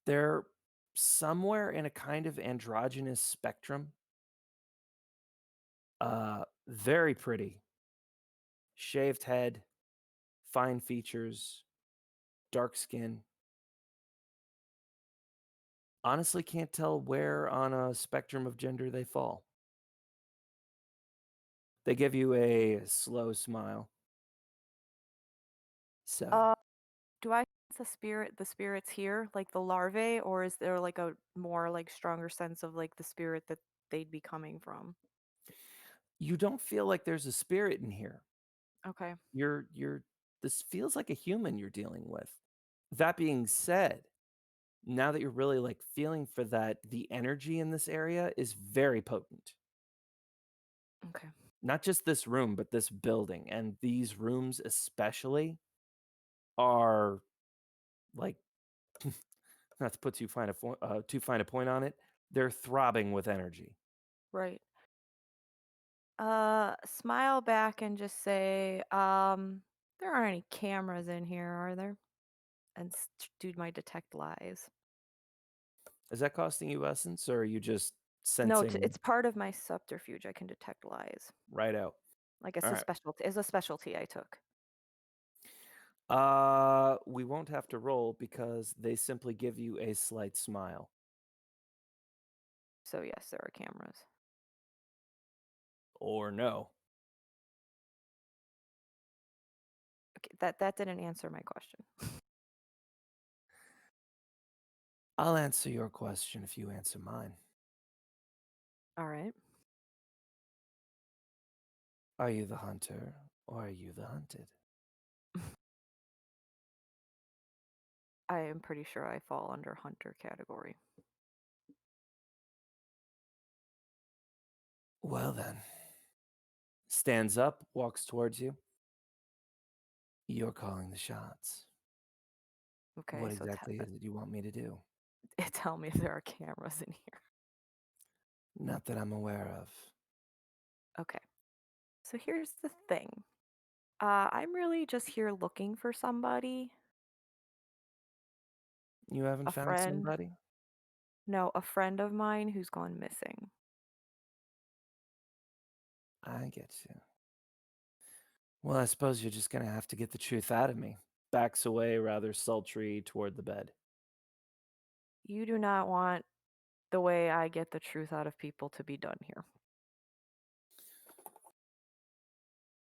They're somewhere in a kind of androgynous spectrum. Very pretty. Shaved head, fine features, dark skin. Honestly, can't tell where on a spectrum of gender they fall. They give you a slow smile. So, Do I sense the spirits here, like the larvae, or is there like a more like stronger sense of like the spirit that they'd be coming from? you don't feel like there's a spirit in here. Okay. You're this feels like a human you're dealing with. That being said, now that you're really like feeling for that, the energy in this area is very potent. Okay. Not just this room, but this building. And these rooms especially are like not to put too fine a point on it, they're throbbing with energy. Right. Smile back and just say, there aren't any cameras in here, are there? And do my detect lies. Is that costing you essence, or are you just No, sensing it's part of my subterfuge. I can detect lies. right out? Like it's All a right. specialty. It's a specialty I took. We won't have to roll because they simply give you a slight smile. So yes, there are cameras. Or no. Okay, that didn't answer my question. I'll answer your question if you answer mine. All right. Are you the hunter or are you the hunted? I am pretty sure I fall under hunter category. Well then. Stands up, walks towards you. You're calling the shots. Okay, What so exactly is it you want me to do? tell me if there are cameras in here. Not that I'm aware of. Okay. So here's the thing. I'm really just here looking for somebody, You haven't a found friend. somebody? No, a friend of mine who's gone missing. I get you. Well, I suppose you're just gonna have to get the truth out of me. Backs away rather sultry toward the bed. You do not want the way I get the truth out of people to be done here.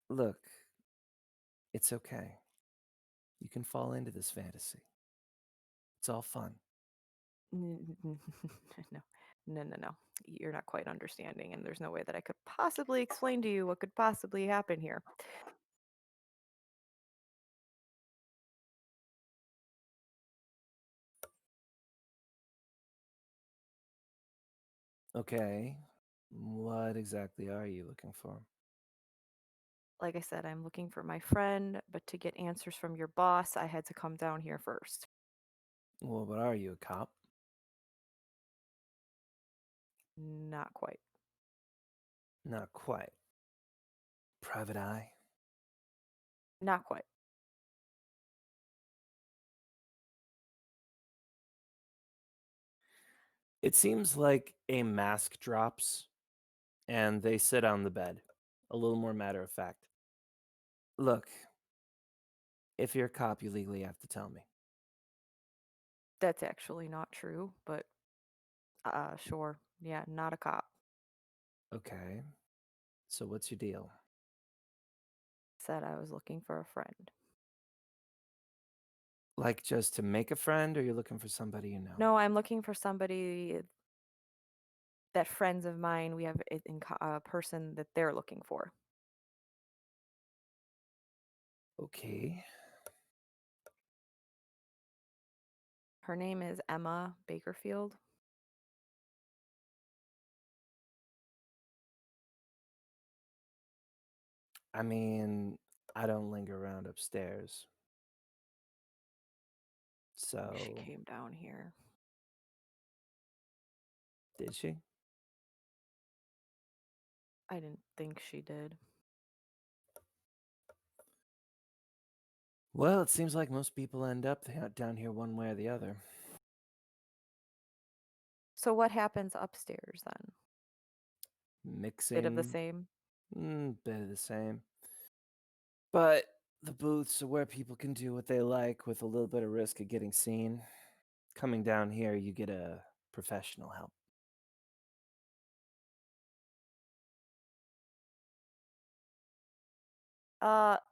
Look, it's okay. You can fall into this fantasy. It's all fun. No, no. You're not quite understanding, and there's no way that I could possibly explain to you what could possibly happen here. Okay. What exactly are you looking for? Like I said, I'm looking for my friend, but to get answers from your boss, I had to come down here first. Well, what are you, a cop? Not quite. Not quite. Private eye? Not quite. It seems like a mask drops and they sit on the bed. A little more matter of fact. Look, if you're a cop, you legally have to tell me. That's actually not true, but sure. Yeah, not a cop. Okay. So what's your deal? Said I was looking for a friend. Like just to make a friend, or you're looking for somebody you know? No, I'm looking for somebody that friends of mine, we have a person that they're looking for. Okay. Her name is Emma Bakerfield. I mean, I don't linger around upstairs. She So, came down here. did she? I didn't think she did. Well, it seems like most people end up down here one way or the other. So what happens upstairs then? Bit of the Mixing, same. bit of the same. But the booths are where people can do what they like with a little bit of risk of getting seen. Coming down here, you get a professional help.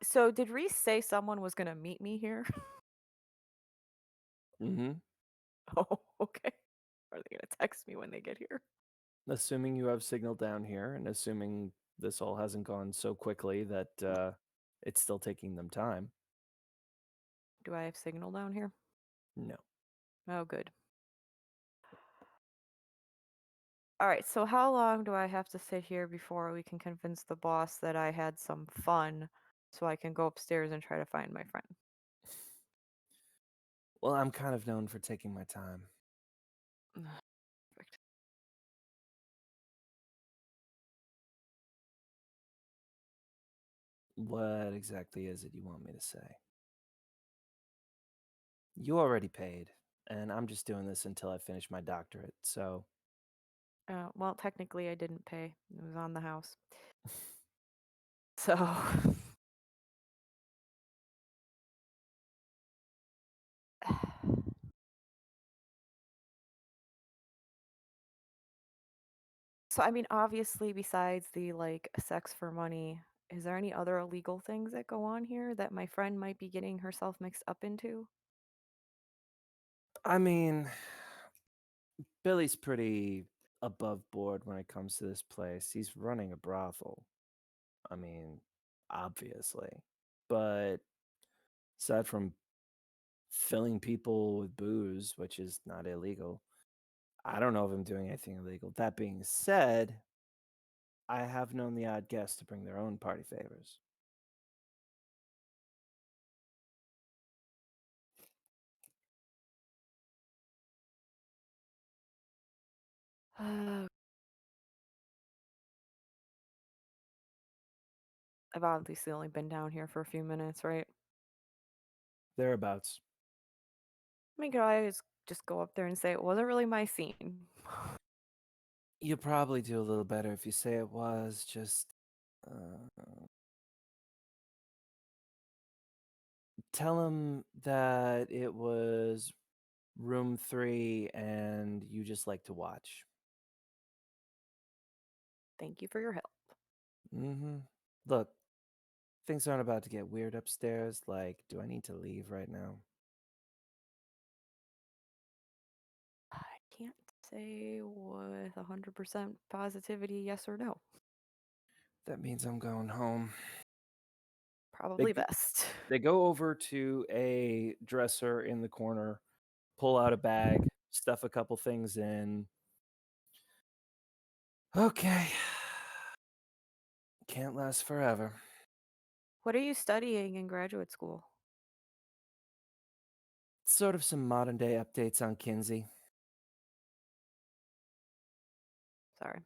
So did Reese say someone was gonna meet me here? Mm-hmm. Oh, okay. Are they gonna text me when they get here? Assuming you have signal down here, and assuming this all hasn't gone so quickly that it's still taking them time. Do I have signal down here? No. Oh, good. All right, so how long do I have to sit here before we can convince the boss that I had some fun so I can go upstairs and try to find my friend? Well, I'm kind of known for taking my time. Perfect. What exactly is it you want me to say? You already paid, and I'm just doing this until I finish my doctorate, so Well, technically I didn't pay. It was on the house. So, so I mean, obviously, besides the like sex for money, is there any other illegal things that go on here that my friend might be getting herself mixed up into? I mean, Billy's pretty above board when it comes to this place. He's running a brothel. I mean, obviously. But aside from filling people with booze, which is not illegal, I don't know if I'm doing anything illegal. That being said, I have known the odd guest to bring their own party favors. I've obviously only been down here for a few minutes, right? Thereabouts. I mean, could I just go up there and say it wasn't really my scene? You probably do a little better if you say it was just. Uh, Tell him that it was room 3 and you just like to watch. Thank you for your help. Mm-hmm. Look, things aren't about to get weird upstairs. Like, do I need to leave right now? I can't say with 100% positivity yes or no. That means I'm going home. Probably best. They go over to a dresser in the corner, pull out a bag, stuff a couple things in. Okay. Can't last forever. What are you studying in graduate school? Sort of some modern day updates on Kinsey. Sorry.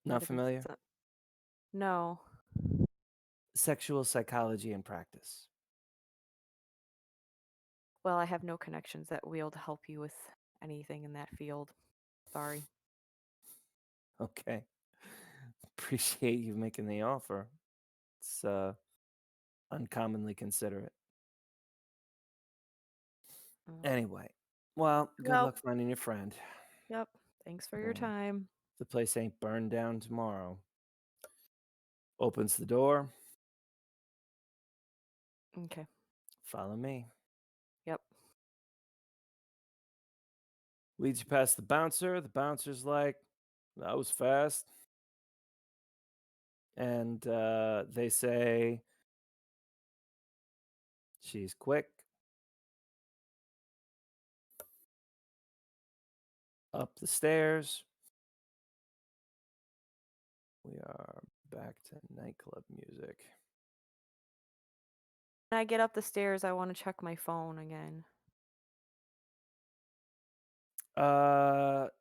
Not familiar? No. Sexual psychology in practice. Well, I have no connections that will be able to help you with anything in that field. Sorry. Okay. Appreciate you making the offer. It's uncommonly considerate. Anyway, well, good luck finding your friend. Yep. Thanks for your time. The place ain't burned down tomorrow. Opens the door. Okay. Follow me. Yep. Leads you past the bouncer. The bouncer's like, that was fast. And they say, she's quick. Up the stairs. We are back to nightclub music. When I get up the stairs, I want to check my phone again.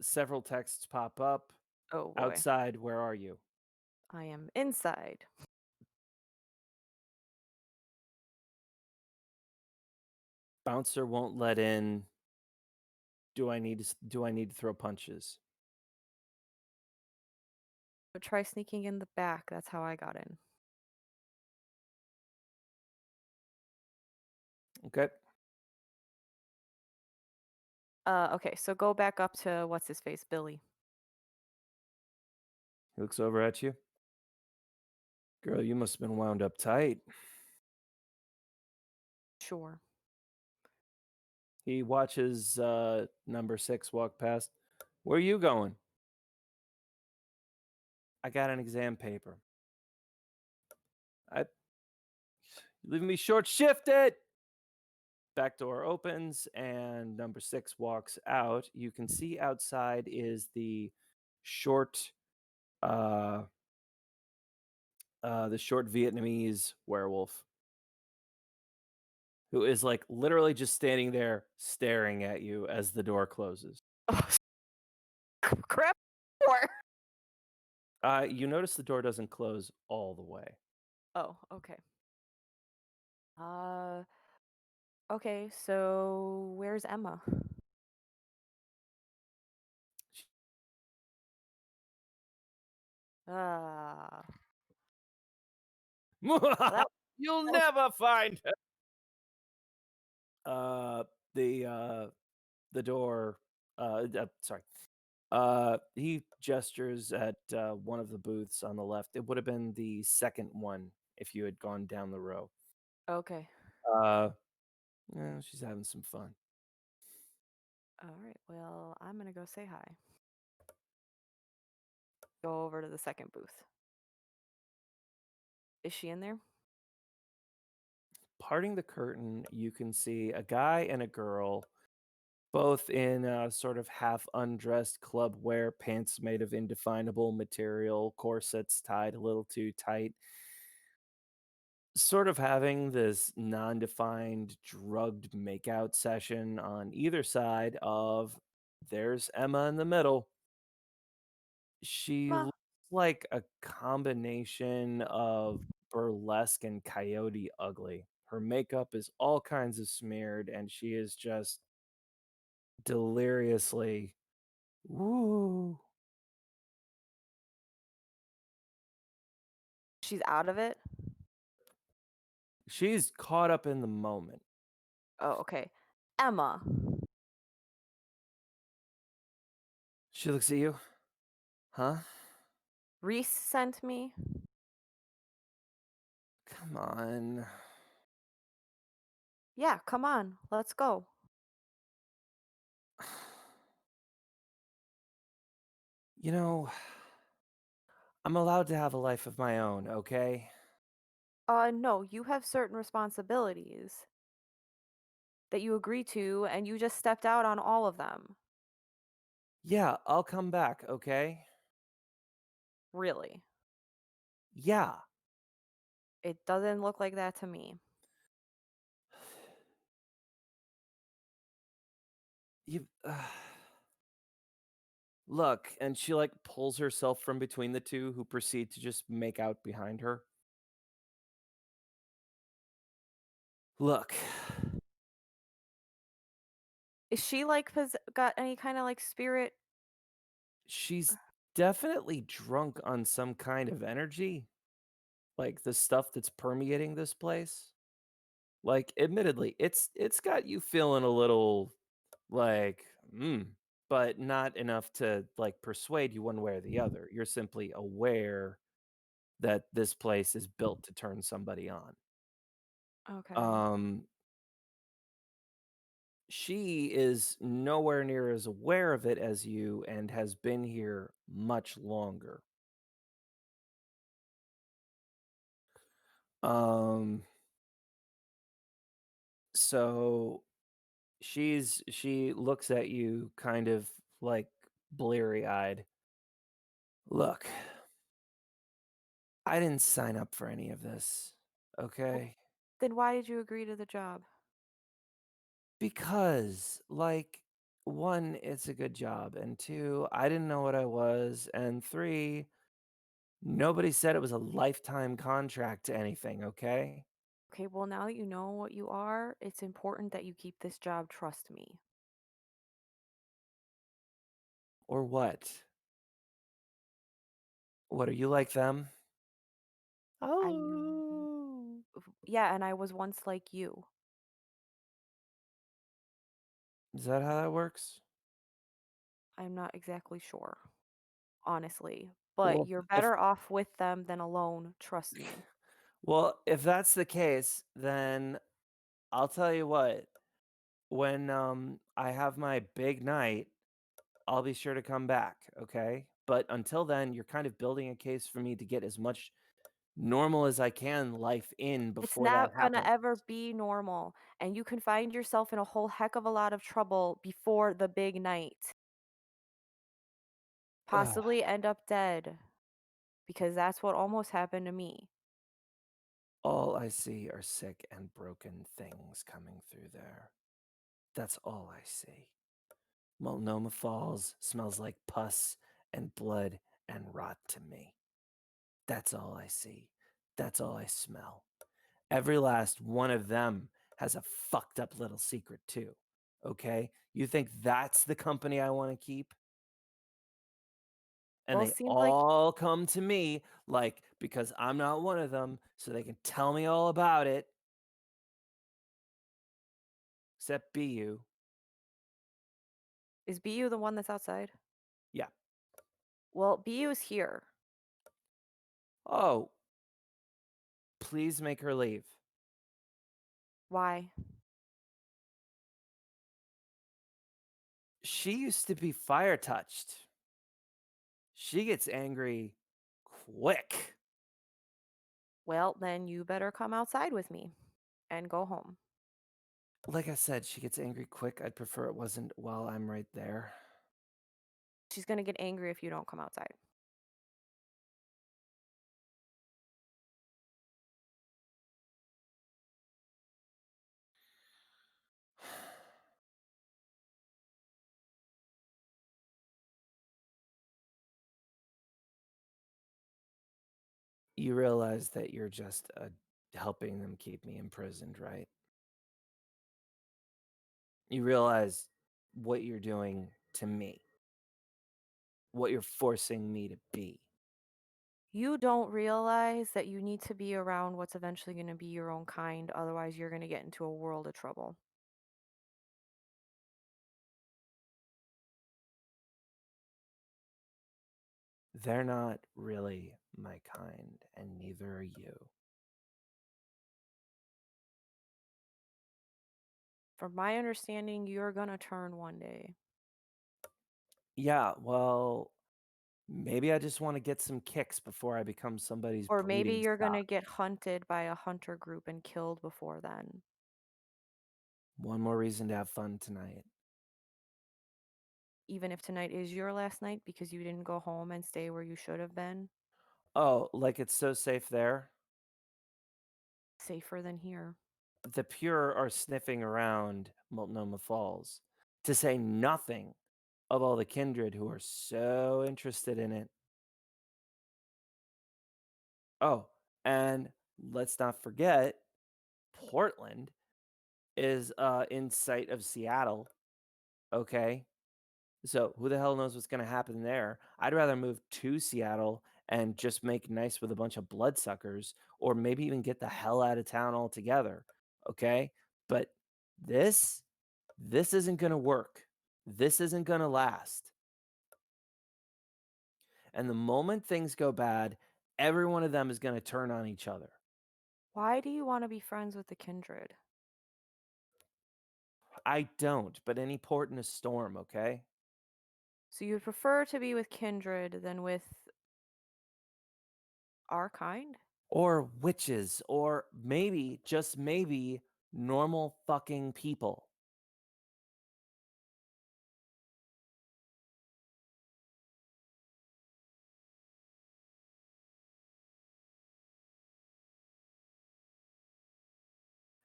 Several texts pop up. Oh boy. Outside, where are you? I am inside. Bouncer won't let in. Do I need to throw punches? So try sneaking in the back. That's how I got in. Okay. Okay, so go back up to what's his face, Billy. He looks over at you. Girl, you must have been wound up tight. Sure. He watches number 6 walk past. Where are you going? I got an exam paper. You're leaving me short shifted. Back door opens and number 6 walks out. You can see outside is the short Vietnamese werewolf who is like literally just standing there staring at you as the door closes. Oh, crap. You notice the door doesn't close all the way. Oh, okay. Okay, so where's Emma? You'll never find her. The door. Sorry. He gestures at one of the booths on the left. It would have been the second one if you had gone down the row. Okay. She's having some fun. All right. Well, I'm gonna go say hi. Go over to the second booth. Is she in there? Parting the curtain, you can see a guy and a girl, both in sort of half undressed club wear, pants made of indefinable material, corsets tied a little too tight. Sort of having this non-defined drugged makeout session on either side of there's Emma in the middle. She Ma. looks like a combination of burlesque and coyote ugly. Her makeup is all kinds of smeared and she is just deliriously woo. She's out of it? She's caught up in the moment. Oh, okay. Emma. She looks at you. Huh? Reese sent me. Come on. Yeah, come on. Let's go. You know, I'm allowed to have a life of my own, okay? No, you have certain responsibilities that you agree to, and you just stepped out on all of them. Yeah, I'll come back, okay? Really. Yeah. It doesn't look like that to me. You look, and she like pulls herself from between the two who proceed to just make out behind her. Look, Is she like got any kind of like spirit? she's definitely drunk on some kind of energy, like the stuff that's permeating this place. Like, admittedly, it's got you feeling a little like, but not enough to like persuade you one way or the other. You're simply aware that this place is built to turn somebody on. Okay. Um, she is nowhere near as aware of it as you and has been here much longer. Um, so she looks at you kind of like bleary-eyed. Look, I didn't sign up for any of this, Well, okay? then why did you agree to the job? Because, like, one, it's a good job, and two, I didn't know what I was, and three, nobody said it was a lifetime contract to anything, okay? Okay, well, now that you know what you are, it's important that you keep this job, trust me. Or what? What, are you like them? I Oh. Yeah, and I was once like you. Is that how that works? I'm not exactly sure, honestly, but Well, you're if better off with them than alone, trust me. well, if that's the case, then I'll tell you what, when, I have my big night, I'll be sure to come back, okay? But until then, you're kind of building a case for me to get as much normal as I can life in It's before that not gonna happens. ever be normal, and you can find yourself in a whole heck of a lot of trouble before the big night. Ugh, Possibly end up dead, because that's what almost happened to me. all I see are sick and broken things coming through there. That's all I see. Multnomah Falls smells like pus and blood and rot to me. That's all I see. That's all I smell. Every last one of them has a fucked up little secret, too. Okay? You think that's the company I want to keep? And Well, they seems like all come to me, like, because I'm not one of them, so they can tell me all about it, except BU. is BU the one that's outside? Yeah. Well, BU is here. Oh, please make her leave. Why? She used to be fire touched. She gets angry quick. Well, then you better come outside with me and go home. Like I said, she gets angry quick. I'd prefer it wasn't while I'm right there. She's gonna get angry if you don't come outside. You realize that you're just helping them keep me imprisoned, right? You realize what you're doing to me, what you're forcing me to be. You don't realize that you need to be around what's eventually going to be your own kind, otherwise you're going to get into a world of trouble. They're not really my kind, and neither are you. From my understanding, you're going to turn one day. Yeah, well, maybe I just want to get some kicks before I become somebody's Or maybe breeding you're going stock. to get hunted by a hunter group and killed before then. One more reason to have fun tonight. Even if tonight is your last night because you didn't go home and stay where you should have been. Oh, like it's so safe there? Safer than here. The pure are sniffing around Multnomah Falls, to say nothing of all the kindred who are so interested in it. Oh, and let's not forget, Portland is in sight of Seattle. Okay. So who the hell knows what's going to happen there? I'd rather move to Seattle and just make nice with a bunch of bloodsuckers, or maybe even get the hell out of town altogether. Okay. But this, this isn't going to work. This isn't going to last. And the moment things go bad, every one of them is going to turn on each other. Why do you want to be friends with the kindred? I don't, but any port in a storm, okay? So you'd prefer to be with kindred than with our kind? Or witches, or maybe, just maybe, normal fucking people.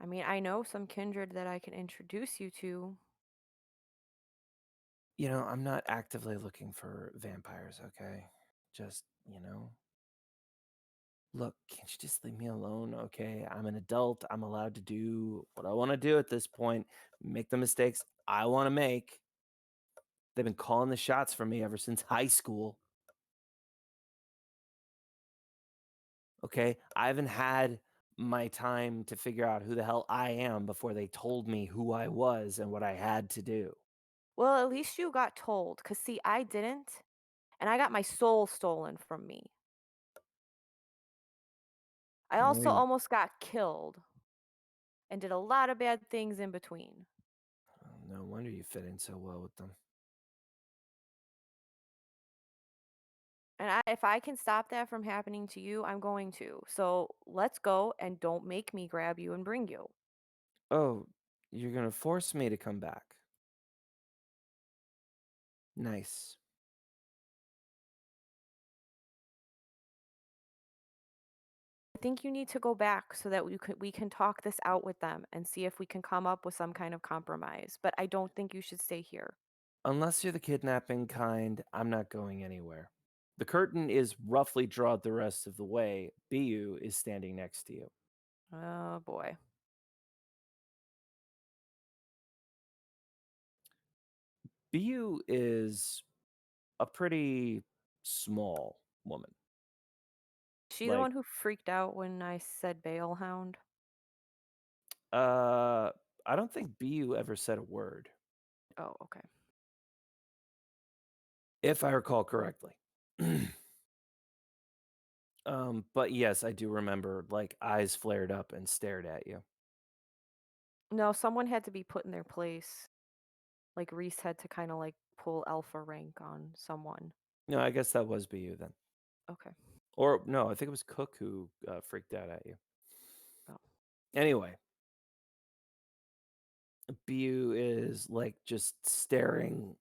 I mean, I know some kindred that I can introduce you to. You know, I'm not actively looking for vampires, okay? Just, look, can't you just leave me alone, okay? I'm an adult. I'm allowed to do what I want to do at this point, make the mistakes I want to make. They've been calling the shots for me ever since high school. Okay? I haven't had my time to figure out who the hell I am before they told me who I was and what I had to do. Well, at least you got told. Because, see, I didn't. And I got my soul stolen from me. I also Maybe- almost got killed. And did a lot of bad things in between. No wonder you fit in so well with them. And if I can stop that from happening to you, I'm going to. So let's go and don't make me grab you and bring you. Oh, you're going to force me to come back. Nice. I think you need to go back so that we can talk this out with them and see if we can come up with some kind of compromise. But I don't think you should stay here. Unless you're the kidnapping kind, I'm not going anywhere. The curtain is roughly drawn the rest of the way. Bu is standing next to you. Oh boy. Bu is a pretty small woman. She the Like, one who freaked out when I said Bale Hound? uh, I don't think Bu ever said a word, Oh, okay. if I recall correctly. But yes, I do remember, like, eyes flared up and stared at you. No, someone had to be put in their place. Like Reese had to kind of like pull alpha rank on someone. No, I guess that was Bu then. Okay. Or no, I think it was Cook who freaked out at you. Oh. Anyway, Bu is like just staring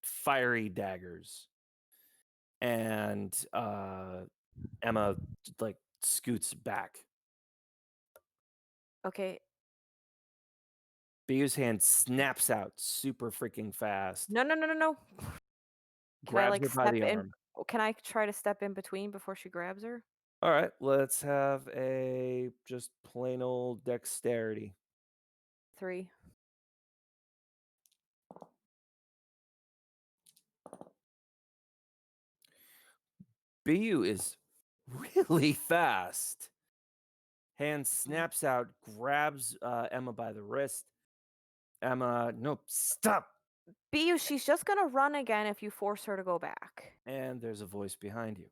fiery daggers. And Emma like scoots back. Okay. Bu's hand snaps out super freaking fast, No, no, no, no, no. Can I grabs like her by step the in? arm. Can I try to step in between before she grabs her? All right, let's have a just plain old dexterity. 3. Bu is really fast. Hand snaps out, grabs Emma by the wrist. Emma, no, stop! Bu, she's just gonna run again if you force her to go back. And there's a voice behind you.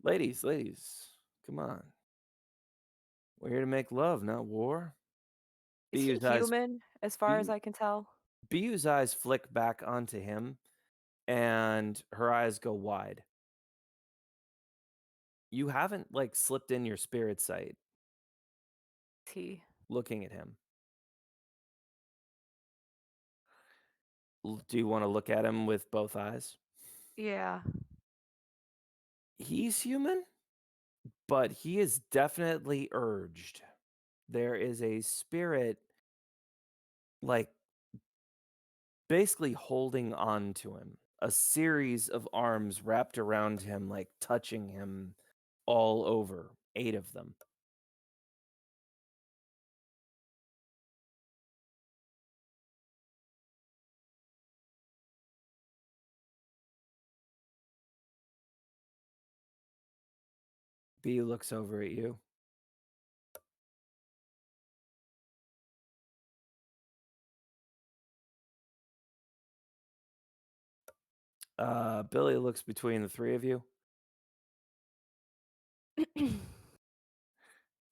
Ladies, come on. We're here to make love, not war. Is he Bu's eyes, human, as far as I can tell? Bu's eyes flick back onto him, and her eyes go wide. You haven't like slipped in your spirit sight He. looking at him. Do you want to look at him with both eyes? Yeah. He's human, but he is definitely urged. There is a spirit like basically holding on to him, a series of arms wrapped around him, like touching him all over, 8 of them. B looks over at you. Billy looks between the 3 of you.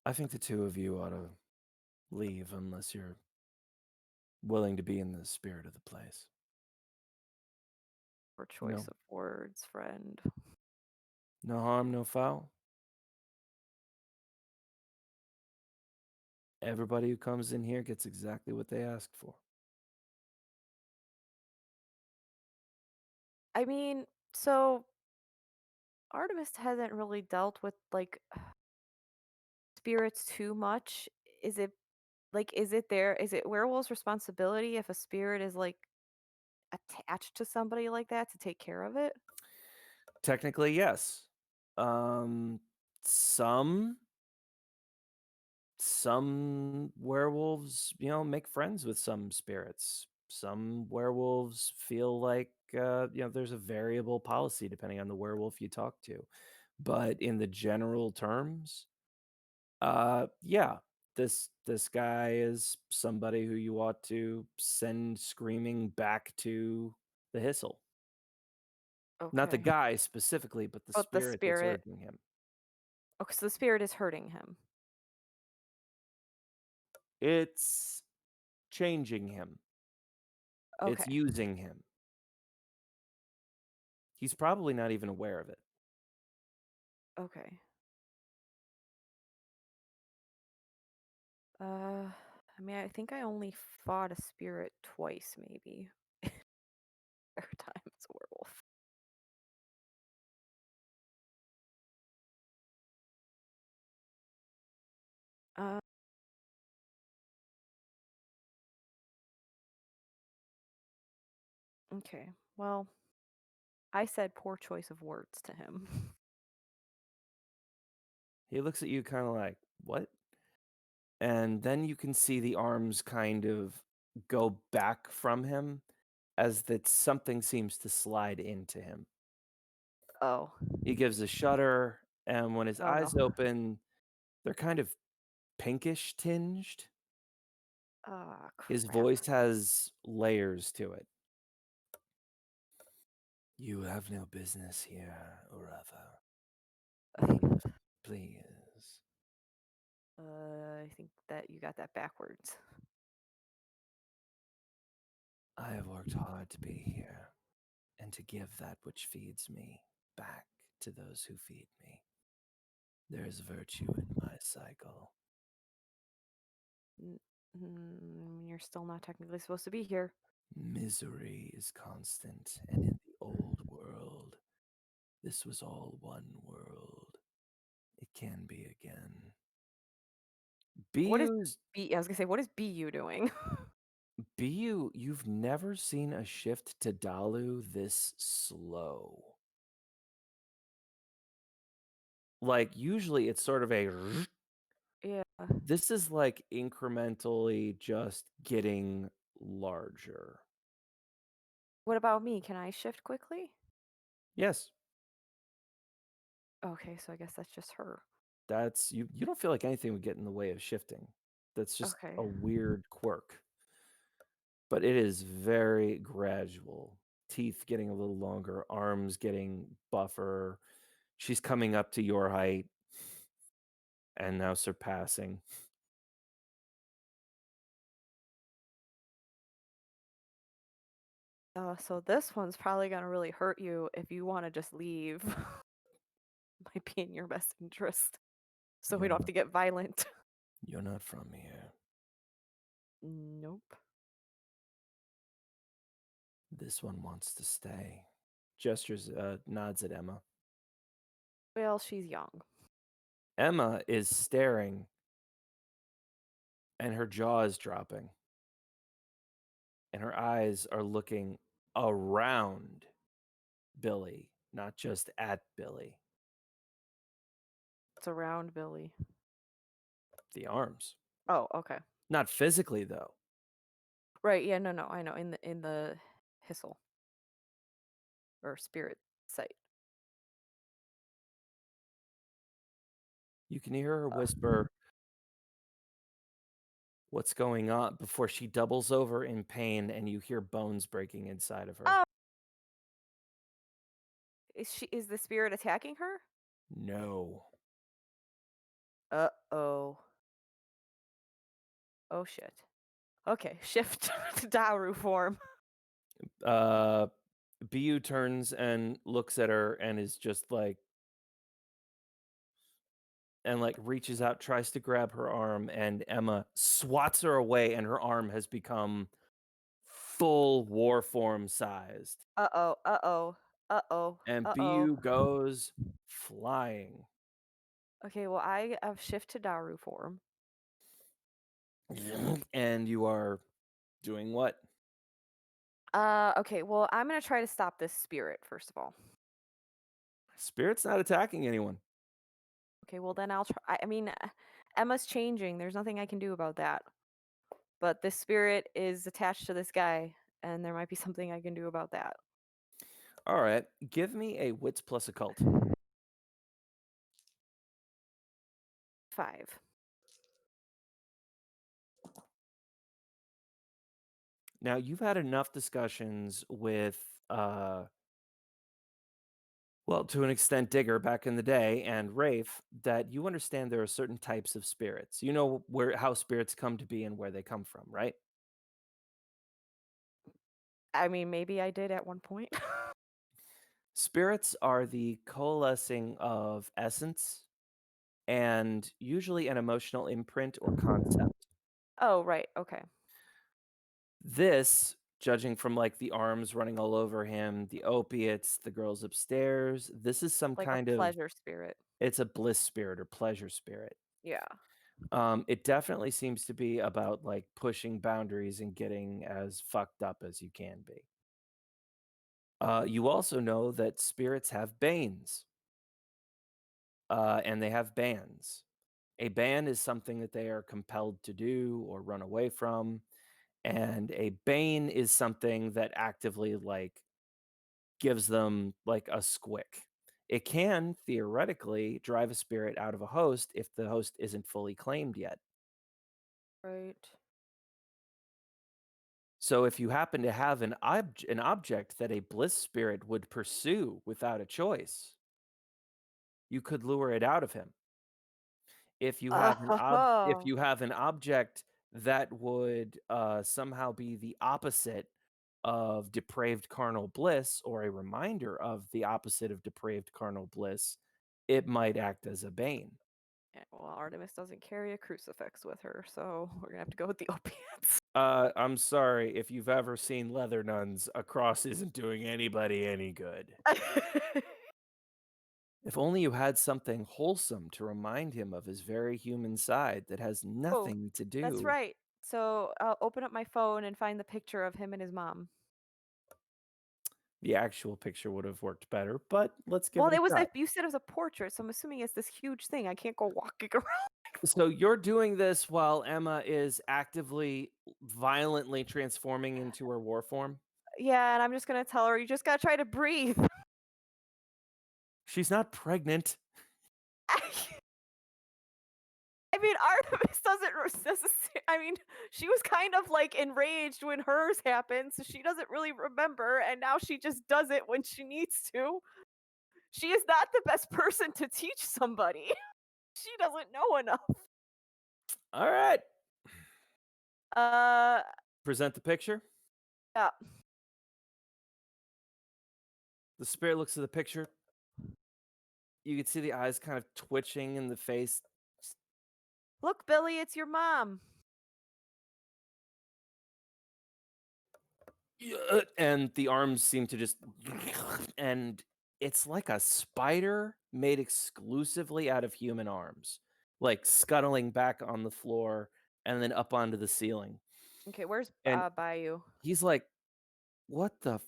I think the 2 of you ought to leave unless you're willing to be in the spirit of the place. Or choice of words, friend. No harm, no foul. Everybody who comes in here gets exactly what they asked for. I mean, so Artemis hasn't really dealt with like spirits too much. Is it is it werewolf's responsibility if a spirit is like attached to somebody like that to take care of it? Technically, yes. Some werewolves, make friends with some spirits. Some werewolves feel like there's a variable policy depending on the werewolf you talk to. But in the general terms, yeah, this guy is somebody who you ought to send screaming back to the Hissel. Not the Okay. guy specifically, but the But the spirit that's spirit. urging him. Okay, so the spirit is hurting him. It's changing him. It's Okay. using him. He's probably not even aware of it. Okay. I mean, I think I only fought a spirit twice, maybe. Every time it's a werewolf. Uh, okay. Well, I said poor choice of words to him. He looks at you kind of like, what? And then you can see the arms kind of go back from him as that something seems to slide into him. Oh. He gives a shudder, and when his Oh no. eyes open, they're kind of pinkish tinged. Ah, His crap. voice has layers to it. You have no business here, Urava. Leave, please. I think that you got that backwards. I have worked hard to be here and to give that which feeds me back to those who feed me. There is virtue in my cycle. You're still not technically supposed to be here. Misery is constant, and in the old world, this was all one world. It can be again. What is Bu's I was gonna say, what is BU doing? Bu, you've never seen a shift to Dalu this slow. Like usually it's sort of a Yeah. this is like incrementally just getting larger. What about me? Can I shift quickly? Yes. Okay, so I guess that's just her. That's you don't feel like anything would get in the way of shifting. That's just Okay. a weird quirk. But it is very gradual. Teeth getting a little longer, arms getting buffer. She's coming up to your height and now surpassing. So this one's probably gonna really hurt you if you want to just leave. Might be in your best interest, so we You're don't have not, to get violent. you're not from here. Nope. This one wants to stay. Gestures, nods at Emma. Well, she's young. Emma is staring and her jaw is dropping. And her eyes are looking around Billy, not just at Billy. It's around Billy. The arms. Oh, okay. Not physically, though. Right. Yeah. No. I know. In the hissel or spirit site. You can hear her whisper, "What's going on?" before she doubles over in pain and you hear bones breaking inside of her. Oh, is the spirit attacking her? No. Uh-oh. Oh shit. Okay, shift to Daru form. Bu turns and looks at her and is just like, and like reaches out, tries to grab her arm, and Emma swats her away, and her arm has become full war form sized. Uh-oh. Uh-oh. Uh-oh. And Uh-oh. Bu goes flying. Okay, well I have shift to Daru form. And you are doing what? Okay, well I'm gonna try to stop this spirit first of all. Spirit's not attacking anyone. Okay, well then I'll try. I mean, Emma's changing. There's nothing I can do about that. But this spirit is attached to this guy, and there might be something I can do about that. All right. Give me a wits plus occult. 5. Now, you've had enough discussions with, well, to an extent, Digger back in the day and Rafe that you understand there are certain types of spirits. You know how spirits come to be and where they come from, right? I mean, maybe I did at one point. Spirits are the coalescing of essence and usually an emotional imprint or concept. Oh, right. Okay. This, judging from like the arms running all over him, the opiates, the girls upstairs, this is some Like a kind of, pleasure spirit. it's a bliss spirit or pleasure spirit. Yeah. It definitely seems to be about like pushing boundaries and getting as fucked up as you can be. You also know that spirits have banes, and they have bans. A ban is something that they are compelled to do or run away from, and a bane is something that actively like gives them like a squick. It can theoretically drive a spirit out of a host if the host isn't fully claimed yet. Right. So if you happen to have an object that a bliss spirit would pursue without a choice, you could lure it out of him. If you have if Oh. you have an object that would somehow be the opposite of depraved carnal bliss or a reminder of the opposite of depraved carnal bliss, it might act as a bane. Yeah, well, Artemis doesn't carry a crucifix with her, so we're gonna have to go with the opiates. I'm sorry, if you've ever seen leather nuns, a cross isn't doing anybody any good. If only you had something wholesome to remind him of his very human side that has Oh, nothing to that's do. right. So I'll open up my phone and find the picture of him and his mom. The actual picture would have worked better, but let's give Well, it a it was shot. you said it was a portrait, so I'm assuming it's this huge thing. I can't go walking around. So you're doing this while Emma is actively, violently transforming into her war form. Yeah, and I'm just gonna tell her you just gotta try to breathe. She's not pregnant. I mean, Artemis doesn't necessarily. I mean, she was kind of like enraged when hers happened, so she doesn't really remember, and now she just does it when she needs to. She is not the best person to teach somebody. She doesn't know enough. All right. Uh, Present the picture. yeah. The spirit looks at the picture. You can see the eyes kind of twitching in the face. Look, Billy, it's your mom. And the arms seem to just, and it's like a spider made exclusively out of human arms, like scuttling back on the floor and then up onto the ceiling. Okay, where's And Bayou? he's like, what the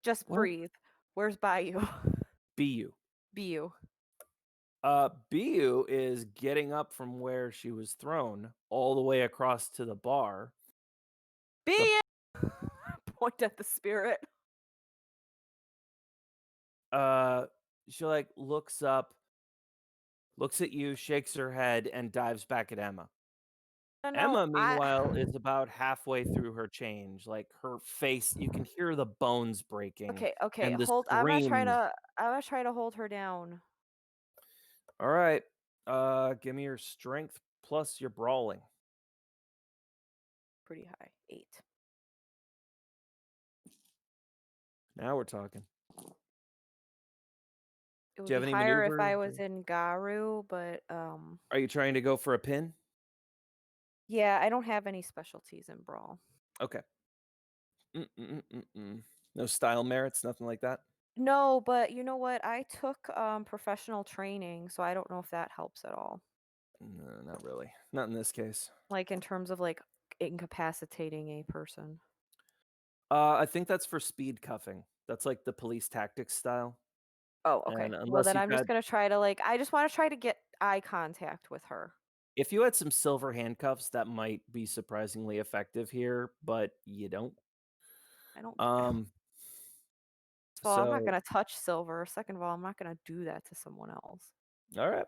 Just what? breathe. Where's Bayou? Bu. Bu. Bu is getting up from where she was thrown all the way across to the bar. Bu. Point at the spirit. She like looks up, looks at you, shakes her head, and dives back at Emma. No, Emma, meanwhile, is about halfway through her change. Like her face, you can hear the bones breaking Okay, and the hold. I'm gonna screams. try to hold her down. All right. Give me your strength plus your brawling. Pretty high. 8. Now we're talking. It would Do you be have any higher if I maneuvers? was in Garu, but Are you trying to go for a pin? yeah, I don't have any specialties in brawl. Okay. No style merits, nothing like that. No, but you know what? I took professional training, so I don't know if that helps at all. No, not really. Not in this case. Like in terms of like incapacitating a person. I think that's for speed cuffing. That's like the police tactics style. Oh, okay. And Well, unless then you've I'm just had, gonna try to I just want to try to get eye contact with her. if you had some silver handcuffs, that might be surprisingly effective here, but you don't. I don't. Um, First of all, I'm not so gonna touch silver. Second of all, I'm not gonna do that to someone else. all right.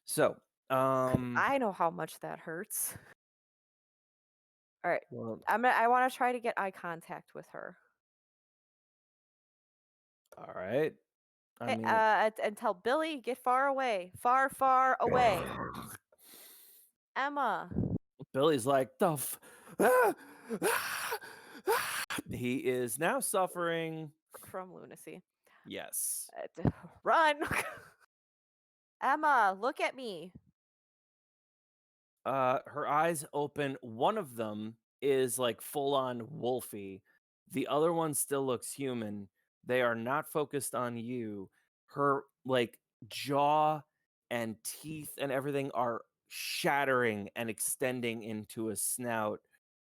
So, I know how much that hurts. All right. well, I want to try to get eye contact with her. all right. I Hey, mean, and tell Billy, get far away. Far, far away. Emma. Billy's like he is now suffering. From lunacy. Yes. Run. Emma, look at me. Her eyes open. One of them is like full on wolfy. The other one still looks human. They are not focused on you. Her like jaw and teeth and everything are shattering and extending into a snout.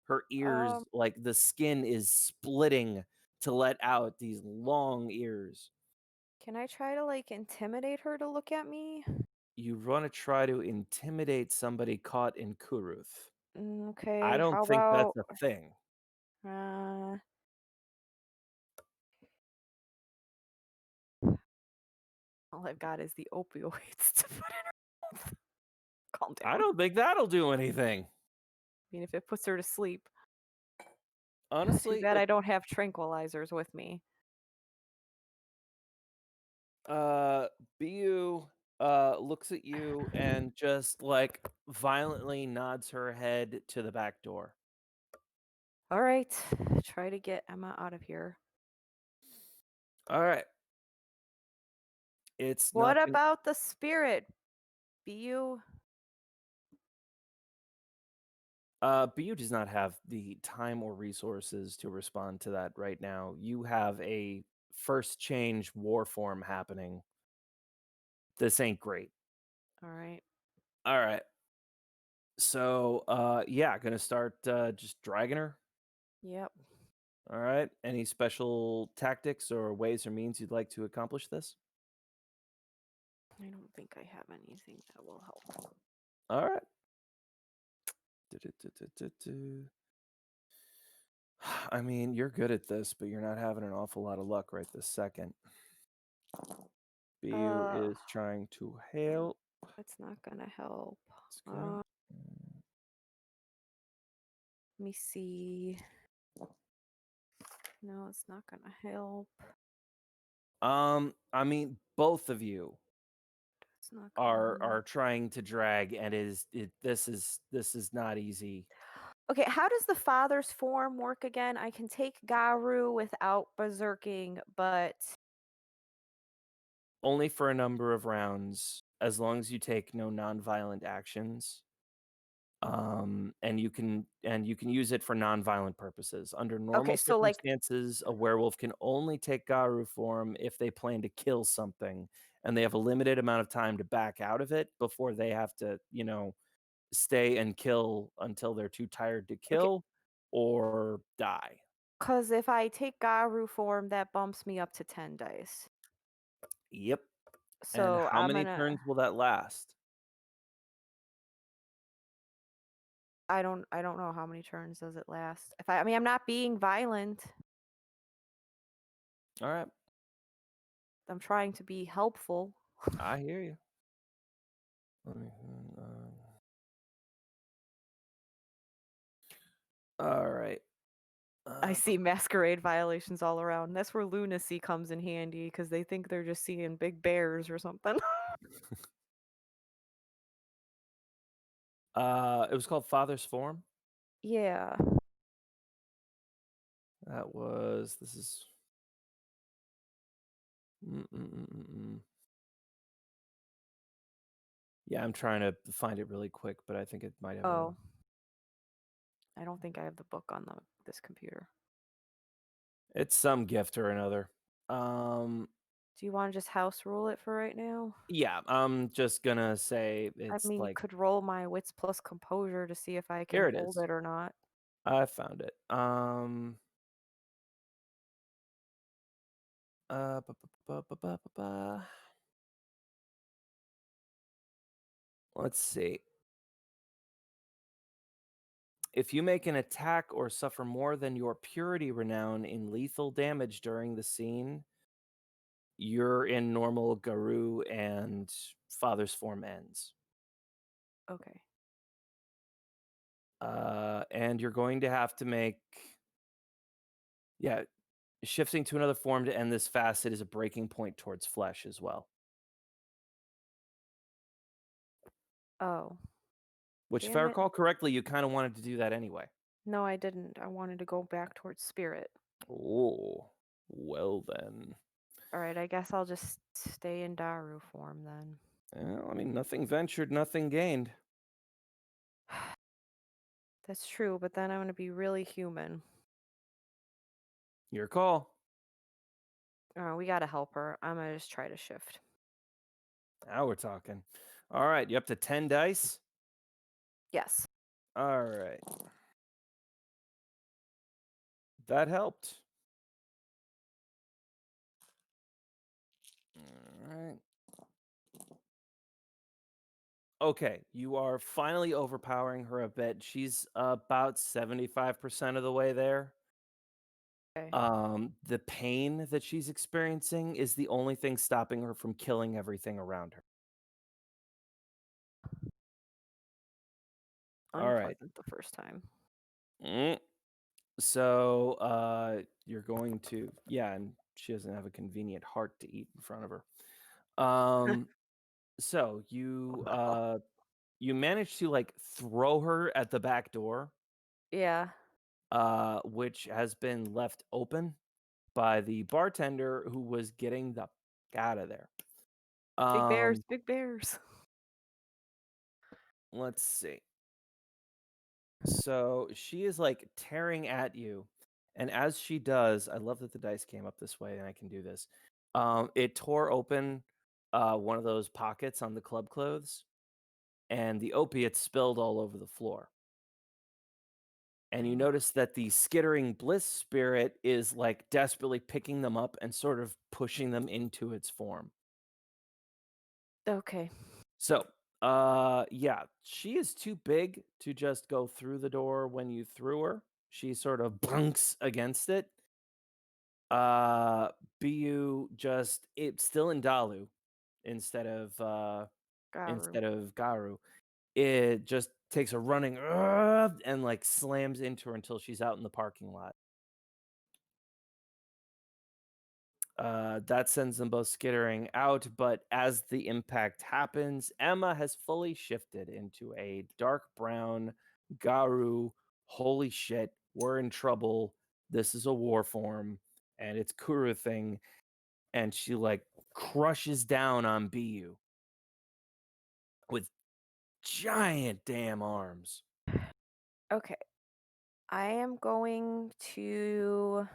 Her ears, like the skin is splitting to let out these long ears. Can I try to intimidate her to look at me? You want to try to intimidate somebody caught in Kuruth. I Okay, don't how think about that's a thing. all I've got is the opioids to put in her mouth. Calm down. I don't think that'll do anything. I mean, if it puts her to sleep. Honestly, Too bad I don't have tranquilizers with me. Bu looks at you and just like violently nods her head to the back door. All right, try to get Emma out of here. All right. It's What not gonna, about the spirit? Bu? Bu does not have the time or resources to respond to that right now. You have a first change war form happening. This ain't great. All right. All right. So, yeah, gonna start just dragging her. Yep. All right. Any special tactics or ways or means you'd like to accomplish this? I don't think I have anything that will help. All right. Du-du-du-du-du-du. I mean, you're good at this, but you're not having an awful lot of luck right this second. Beer Uh, is trying to help. it's not gonna help. That's good. Let me see. No, it's not gonna help. I mean, both of you It's not gonna are help. trying to drag, and this is not easy. Okay, how does the father's form work again? I can take Garu without berserking, but Only for a number of rounds, as long as you take no non-violent actions. And you can use it for non-violent purposes. Under okay, normal so like circumstances, a werewolf can only take Garu form if they plan to kill something, and they have a limited amount of time to back out of it before they have to, stay and kill until they're too tired to okay, kill or die. because if I take Garu form, that bumps me up to 10 dice. Yep. And So how many turns will that last? I don't know how many turns does it last. I mean I'm not being violent. All right. I'm trying to be helpful. I hear you. Let me, all right. I see masquerade violations all around. That's where lunacy comes in handy because they think they're just seeing big bears or something. It was called Father's Form. Yeah. That was. This is. Mm-mm-mm-mm-mm. Yeah, I'm trying to find it really quick, but I think it might have a. Oh, I don't think I have the book on this computer. It's some gift or another. Um, Do you want to just house rule it for right now? yeah, I'm just gonna say I it's mean, you like could roll my wits plus composure to see if I can here it hold is. it or not. I found it. Ba, ba, ba, ba, ba, ba. Let's see. If you make an attack or suffer more than your purity renown in lethal damage during the scene, you're in normal Garu and Father's Form ends. Okay. And you're going to have to make, yeah, shifting to another form to end this facet is a breaking point towards flesh as well. Oh, Which, if I damn it. recall correctly, you kind of wanted to do that anyway. No, I didn't. I wanted to go back towards spirit. Oh, well then. All right, I guess I'll just stay in Daru form then. Well, I mean, nothing ventured, nothing gained. That's true, but then I'm going to be really human. Your call. We got to help her. I'm going to just try to shift. Now we're talking. All right, you up to 10 dice? Yes. All right. That helped. All right. Okay, you are finally overpowering her a bit. She's about 75% of the way there. Okay. The pain that she's experiencing is the only thing stopping her from killing everything around her. All right. Unpleasant the first time. Mm. So, you're going to, yeah, and she doesn't have a convenient heart to eat in front of her. So you manage to like throw her at the back door, Yeah. which has been left open by the bartender who was getting the out of there. Big bears, Um, big bears. let's see. So she is like tearing at you, and as she does, I love that the dice came up this way, and I can do this. It tore open one of those pockets on the club clothes, and the opiates spilled all over the floor. And you notice that the skittering bliss spirit is like desperately picking them up and sort of pushing them into its form. Okay. So, yeah, she is too big to just go through the door when you threw her. she sort of bunks against it. Bu just it's still in Dalu instead of Garu. Garu. It just takes a running and like slams into her until she's out in the parking lot. That sends them both skittering out, but as the impact happens, Emma has fully shifted into a dark brown Garu. Holy shit, we're in trouble. This is a war form, and it's Kuru thing, and she like crushes down on Bu with giant damn arms. Okay. I am going to.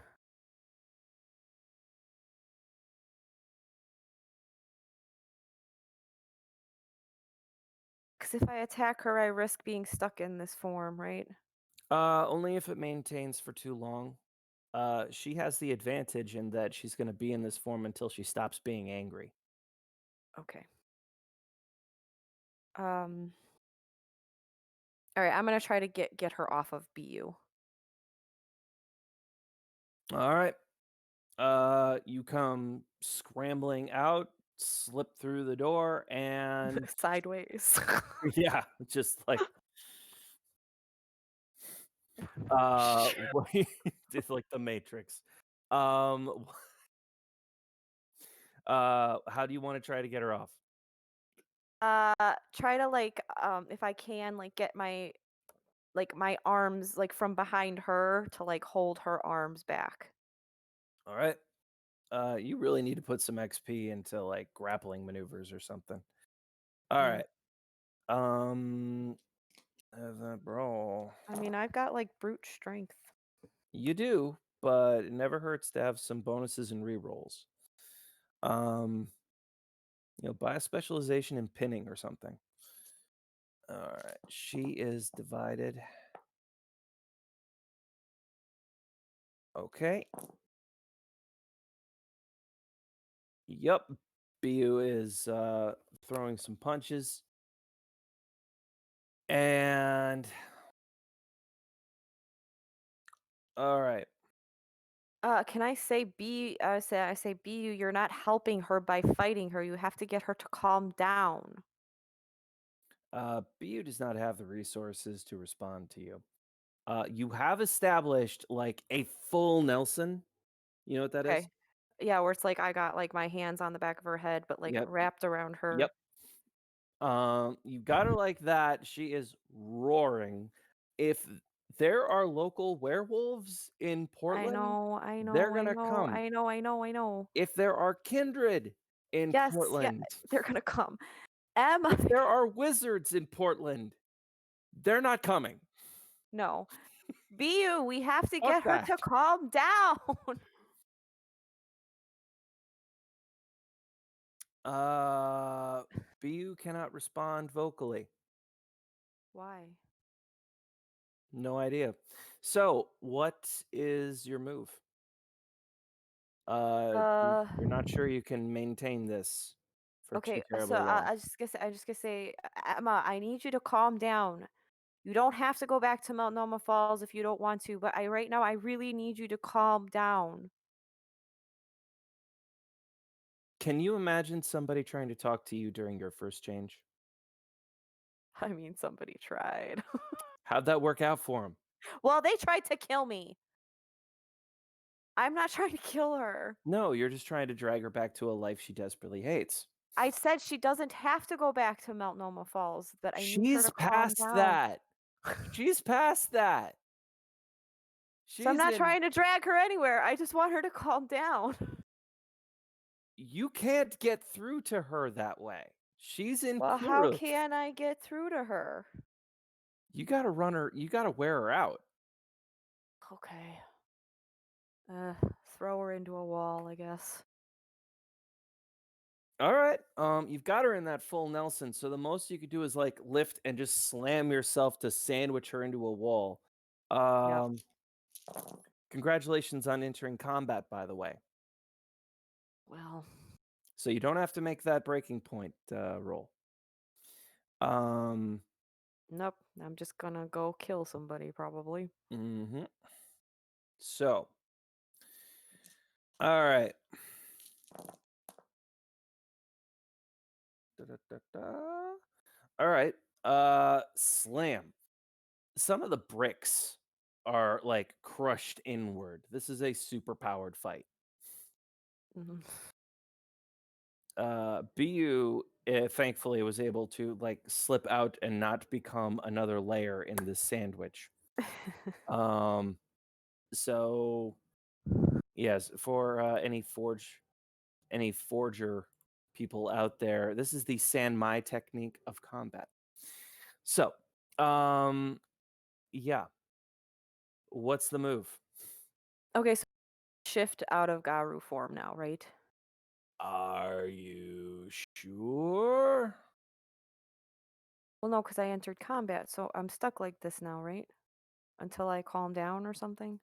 Because if I attack her, I risk being stuck in this form, right? Only if it maintains for too long. She has the advantage in that she's going to be in this form until she stops being angry. Okay. All right, I'm gonna try to get her off of Bu. All right. You come scrambling out, slip through the door, and Sideways. yeah, just like it's like the Matrix. Um, how do you want to try to get her off? Try to if I can get my arms from behind her to hold her arms back. All right. You really need to put some XP into like grappling maneuvers or something. All Mm. right. Have that brawl. I mean, I've got brute strength. You do, but it never hurts to have some bonuses and rerolls. Um, buy a specialization in pinning or something. All right, she is divided. Okay. Yep. Bu is throwing some punches. And all right. Can I say I say B, you're not helping her by fighting her. You have to get her to calm down. Bu does not have the resources to respond to you. You have established like a full Nelson. You know what that is? Okay. Yeah, where it's I got my hands on the back of her head, but Yep. wrapped around Yep. her. You got her like that. She is roaring. If there are local werewolves in I Portland, know, I they're know, I gonna know, come. I know, I know, I know. If there are kindred in Yes, yeah, Portland, they're gonna come. Emma, if there are wizards in Portland, they're not coming. no. Bu, we have to Fuck get her that. to calm down. Uh, Bu cannot respond vocally. Why? No idea. So, what is your move? Uh, You're not sure you can maintain this for too okay, so terribly long. I just gonna say, Emma, I need you to calm down. You don't have to go back to Multnomah Falls if you don't want to, but right now I really need you to calm down. Can you imagine somebody trying to talk to you during your first change? I mean, somebody tried. How'd that work out for him? Well, they tried to kill me. I'm not trying to kill her. No, you're just trying to drag her back to a life she desperately hates. I said she doesn't have to go back to Multnomah Falls, but I need her She's to calm past down. that. She's past that. So I'm She's not in. trying to drag her anywhere. I just want her to calm down. You can't get through to her that way. She's in Well, how Kuruk. can I get through to her? You gotta run her. You gotta wear her out. Okay. Uh, throw her into a wall, I guess. All right. You've got her in that full Nelson, so the most you could do is like lift and just slam yourself to sandwich her into a wall. Yep. Um, Congratulations on entering combat, by the way. Well, So you don't have to make that breaking point roll. Um, Nope. I'm just gonna go kill somebody, probably. Mm-hmm. So, all right. Da-da-da-da. All right. Slam. Some of the bricks are like crushed inward. This is a super powered fight. Mhm. Bu thankfully was able to like slip out and not become another layer in this sandwich. Um, so yes, for any forger people out there, this is the San Mai technique of combat. So, um, yeah, what's the move? Okay, so shift out of Garu form now, right? Are you sure? Well, no, because I entered combat, so I'm stuck like this now, right? Until I calm down or something?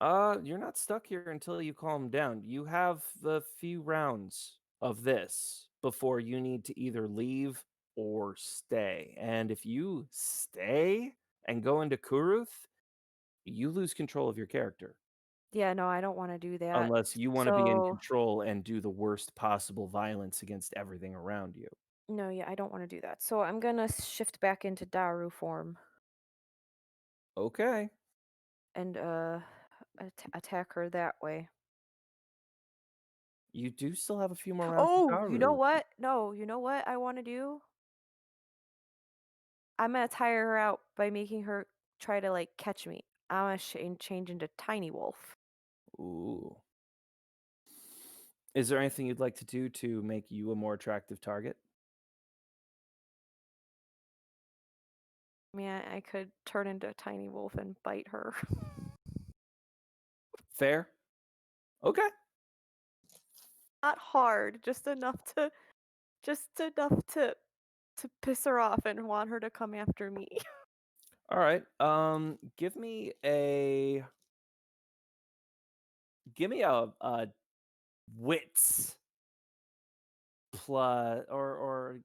You're not stuck here until you calm down. You have the few rounds of this before you need to either leave or stay. And if you stay and go into Kuruth, you lose control of your character. Yeah, no, I don't want to do that. Unless you want to be in So, control and do the worst possible violence against everything around you. no, yeah, I don't want to do that. So I'm gonna shift back into Daru form Okay. and attack her that way. You do still have a few more rounds of Oh, you know Garu. what? No, you know what I want to do? I'm gonna tire her out by making her try to like catch me. I'm gonna change into Tiny Wolf. Ooh. Is there anything you'd like to do to make you a more attractive target? I mean, I could turn into a Tiny Wolf and bite her. Fair. Okay. Not hard, just enough to piss her off and want her to come after me. All right. Give me a wits plus or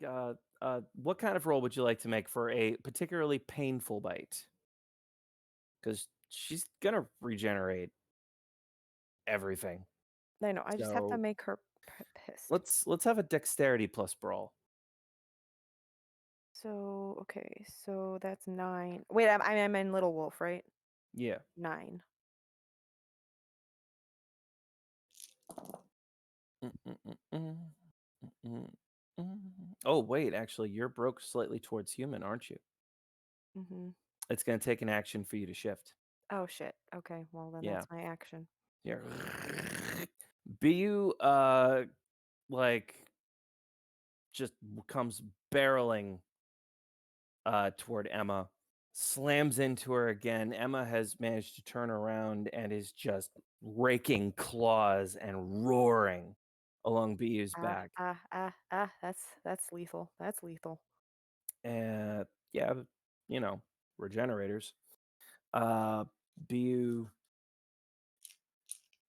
what kind of roll would you like to make for a particularly painful bite? Because she's gonna regenerate everything. I know. I just have to So make her pissed. let's have a dexterity plus brawl. So okay, so that's 9. Wait, I'm in Little Wolf, right? Yeah. 9. Mm-mm-mm-mm. Mm-mm-mm. Oh wait, actually, you're broke slightly towards human, aren't you? Mhm. It's gonna take an action for you to shift. Oh shit. Okay, well then Yeah. that's my action. Yeah. Bu like just comes barreling toward Emma, slams into her again. Emma has managed to turn around and is just raking claws and roaring along Bu's back. That's lethal. That's lethal. And yeah, you know, regenerators. Uh Bu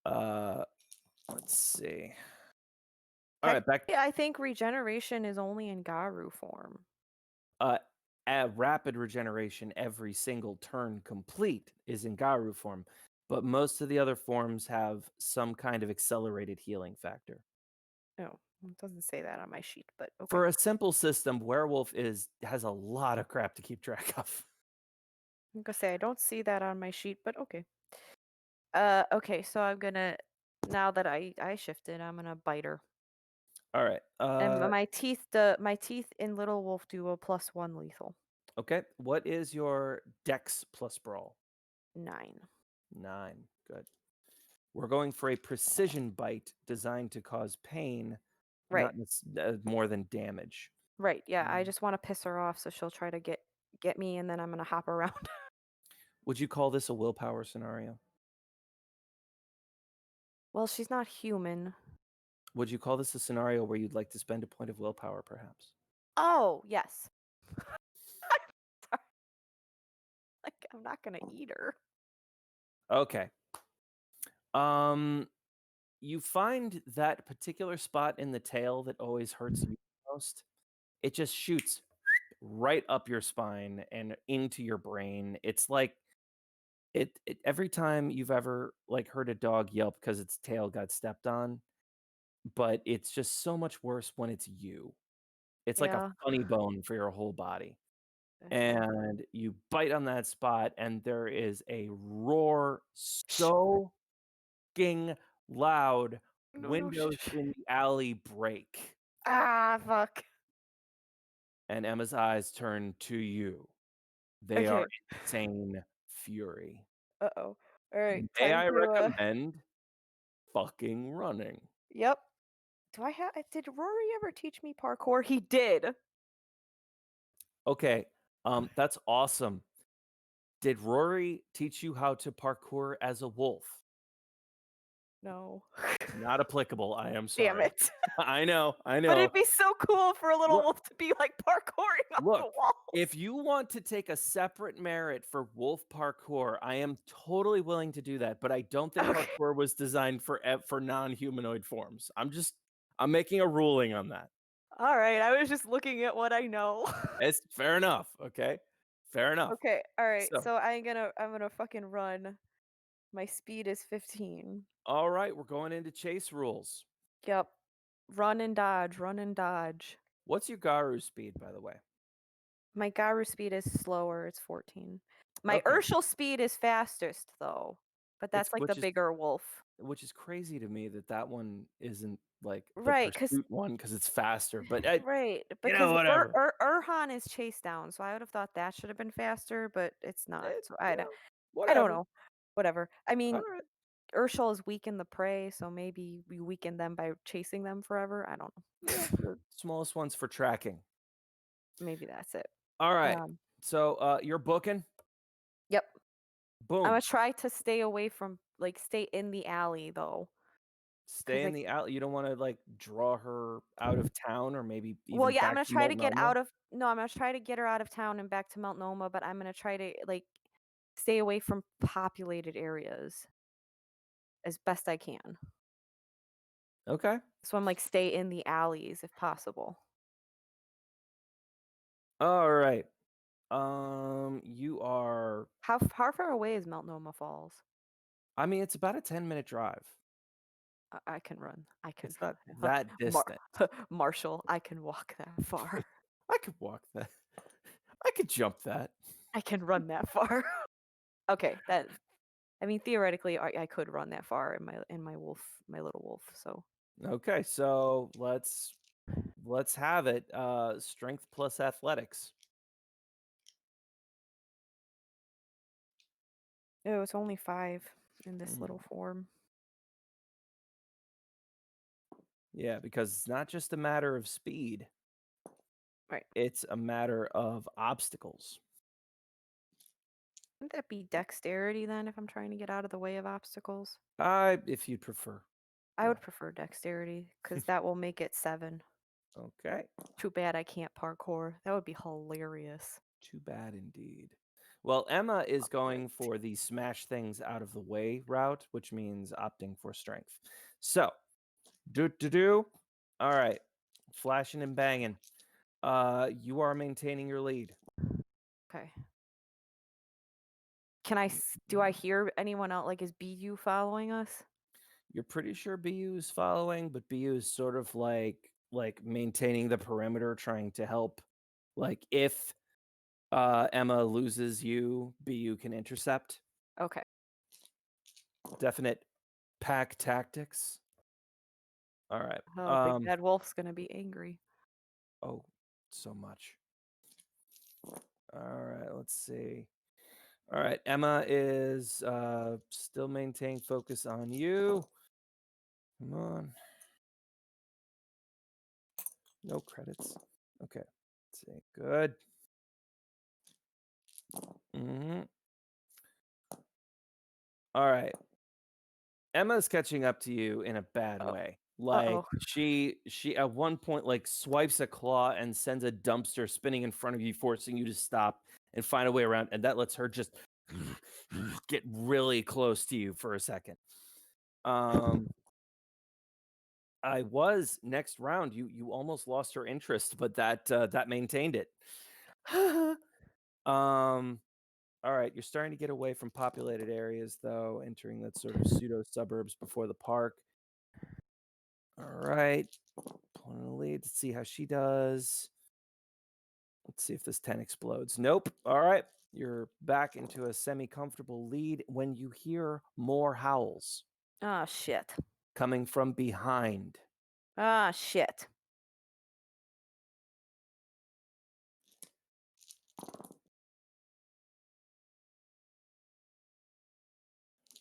uh let's see. All right, back I think regeneration is only in Garu form. uh a rapid regeneration every single turn complete is in Garu form, but most of the other forms have some kind of accelerated healing factor. No, it doesn't say that on my sheet, but okay. For a simple system, Werewolf has a lot of crap to keep track of. I'm gonna say I don't see that on my sheet, but okay. Okay, so I'm gonna now that I shifted, I'm gonna bite her. All right. And my teeth in Little Wolf do a +1 lethal. Okay. What is your Dex plus Brawl? 9. 9. Good. We're going for a precision bite designed to cause pain, Right. more than damage. Right. Yeah, I Mm. just want to piss her off so she'll try to get me and then I'm gonna hop around. Would you call this a willpower scenario? Well, she's not human. Would you call this a scenario where you'd like to spend a point of willpower, perhaps? Oh, yes. Sorry. Like I'm not gonna eat her. Okay. Um, you find that particular spot in the tail that always hurts you most. it just shoots right up your spine and into your brain. It's like it every time you've ever like heard a dog yelp because its tail got stepped on, but it's just so much worse when it's you. It's like a Yeah. funny bone for your whole body. That's awful. And you bite on that spot, and there is a roar so fucking loud, No, no, windows in the alley break, Ah, fuck. and Emma's eyes turn to you. They are Okay. insane fury. Uh-oh. All right. May Time I to. recommend fucking running? Yep. Did Rory ever teach me parkour? He did. Okay, that's awesome. Did Rory teach you how to parkour as a wolf? No. Not applicable. I am Damn sorry. it. I know. But it'd be so cool for a little Look, wolf to be like parkouring off the look. wall. If you want to take a separate merit for wolf parkour, I am totally willing to do that. But I don't think Okay. parkour was designed for non-humanoid forms. I'm making a ruling on that. All right. I was just looking at what I know. It's fair enough. Okay, fair enough. Okay. All right. So, So I'm gonna fucking run. My speed is 15. all right, we're going into chase rules. Yep. Run and dodge. Run and dodge. What's your Garu speed, by the way? My Garu speed is slower. It's 14. My Okay, Urshel speed is fastest though, but it's that's like the bigger wolf. which is crazy to me that one isn't like the Right, because pursuit one because it's faster. But right, you know, because whatever. Urhan is chase down, so I would have thought that should have been faster, but it's not. So You know, I don't whatever. know. Whatever. I All mean, right. Urshel is weaken the prey, so maybe we weaken them by chasing them forever. I don't know. Yeah, the smallest ones for tracking. Maybe that's it. All right. Um, So you're booking. yep. I'm Boom. gonna try to stay away from stay in the alley though, because Stay in the alley. You don't want to like draw her out of town or maybe well, even yeah, I'm back gonna to try to get Multnomah. out of no, I'm gonna try to get her out of town and back to Multnomah, but I'm gonna try to stay away from populated areas as best I can. Okay. So I'm stay in the alleys if possible. All right. You are. How far away is Multnomah Falls? I mean, it's about a 10-minute drive. I can run. I can. It's not that Mar- distant. Marshall, I can walk that far. I could walk that. I could jump that. I can run that far. Okay, I mean theoretically I could run that far in my little wolf. So Okay, so let's have it. Strength plus athletics. oh, it's only 5 in this Mm, little form. yeah, because it's not just a matter of speed. Right. It's a matter of obstacles. Wouldn't that be dexterity then if I'm trying to get out of the way of obstacles? If you'd prefer. I Yeah. would prefer dexterity because that will make it 7. Okay. Too bad I can't parkour. That would be hilarious. Too bad indeed. Well, Emma is going Right. for the smash things out of the way route, which means opting for strength. So, do. All right. Flashing and banging. You are maintaining your lead. Okay. Do I hear anyone else? Is BU following us? You're pretty sure BU is following, but BU is sort of like maintaining the perimeter, trying to help. Like if Emma loses you, BU can intercept. Okay. Definite pack tactics. All right. Oh, Big Bad Wolf's gonna be angry. Oh, so much. All right, let's see. All right, Emma is still maintaining focus on you. Come on. No credits. Okay. Let's see. Good. Mm-hmm. All right. Emma's catching up to you in a bad Oh. way. Uh-oh. Like she at one point like swipes a claw and sends a dumpster spinning in front of you, forcing you to stop and find a way around, and that lets her just get really close to you for a second. I was next round. You almost lost her interest, but that maintained it. um all right, you're starting to get away from populated areas though, entering that sort of pseudo suburbs before the park. All right. Pulling the lead to see how she does. Let's see if this 10 explodes. Nope. All right. You're back into a semi-comfortable lead when you hear more howls Ah, shit. coming from behind. Ah, shit.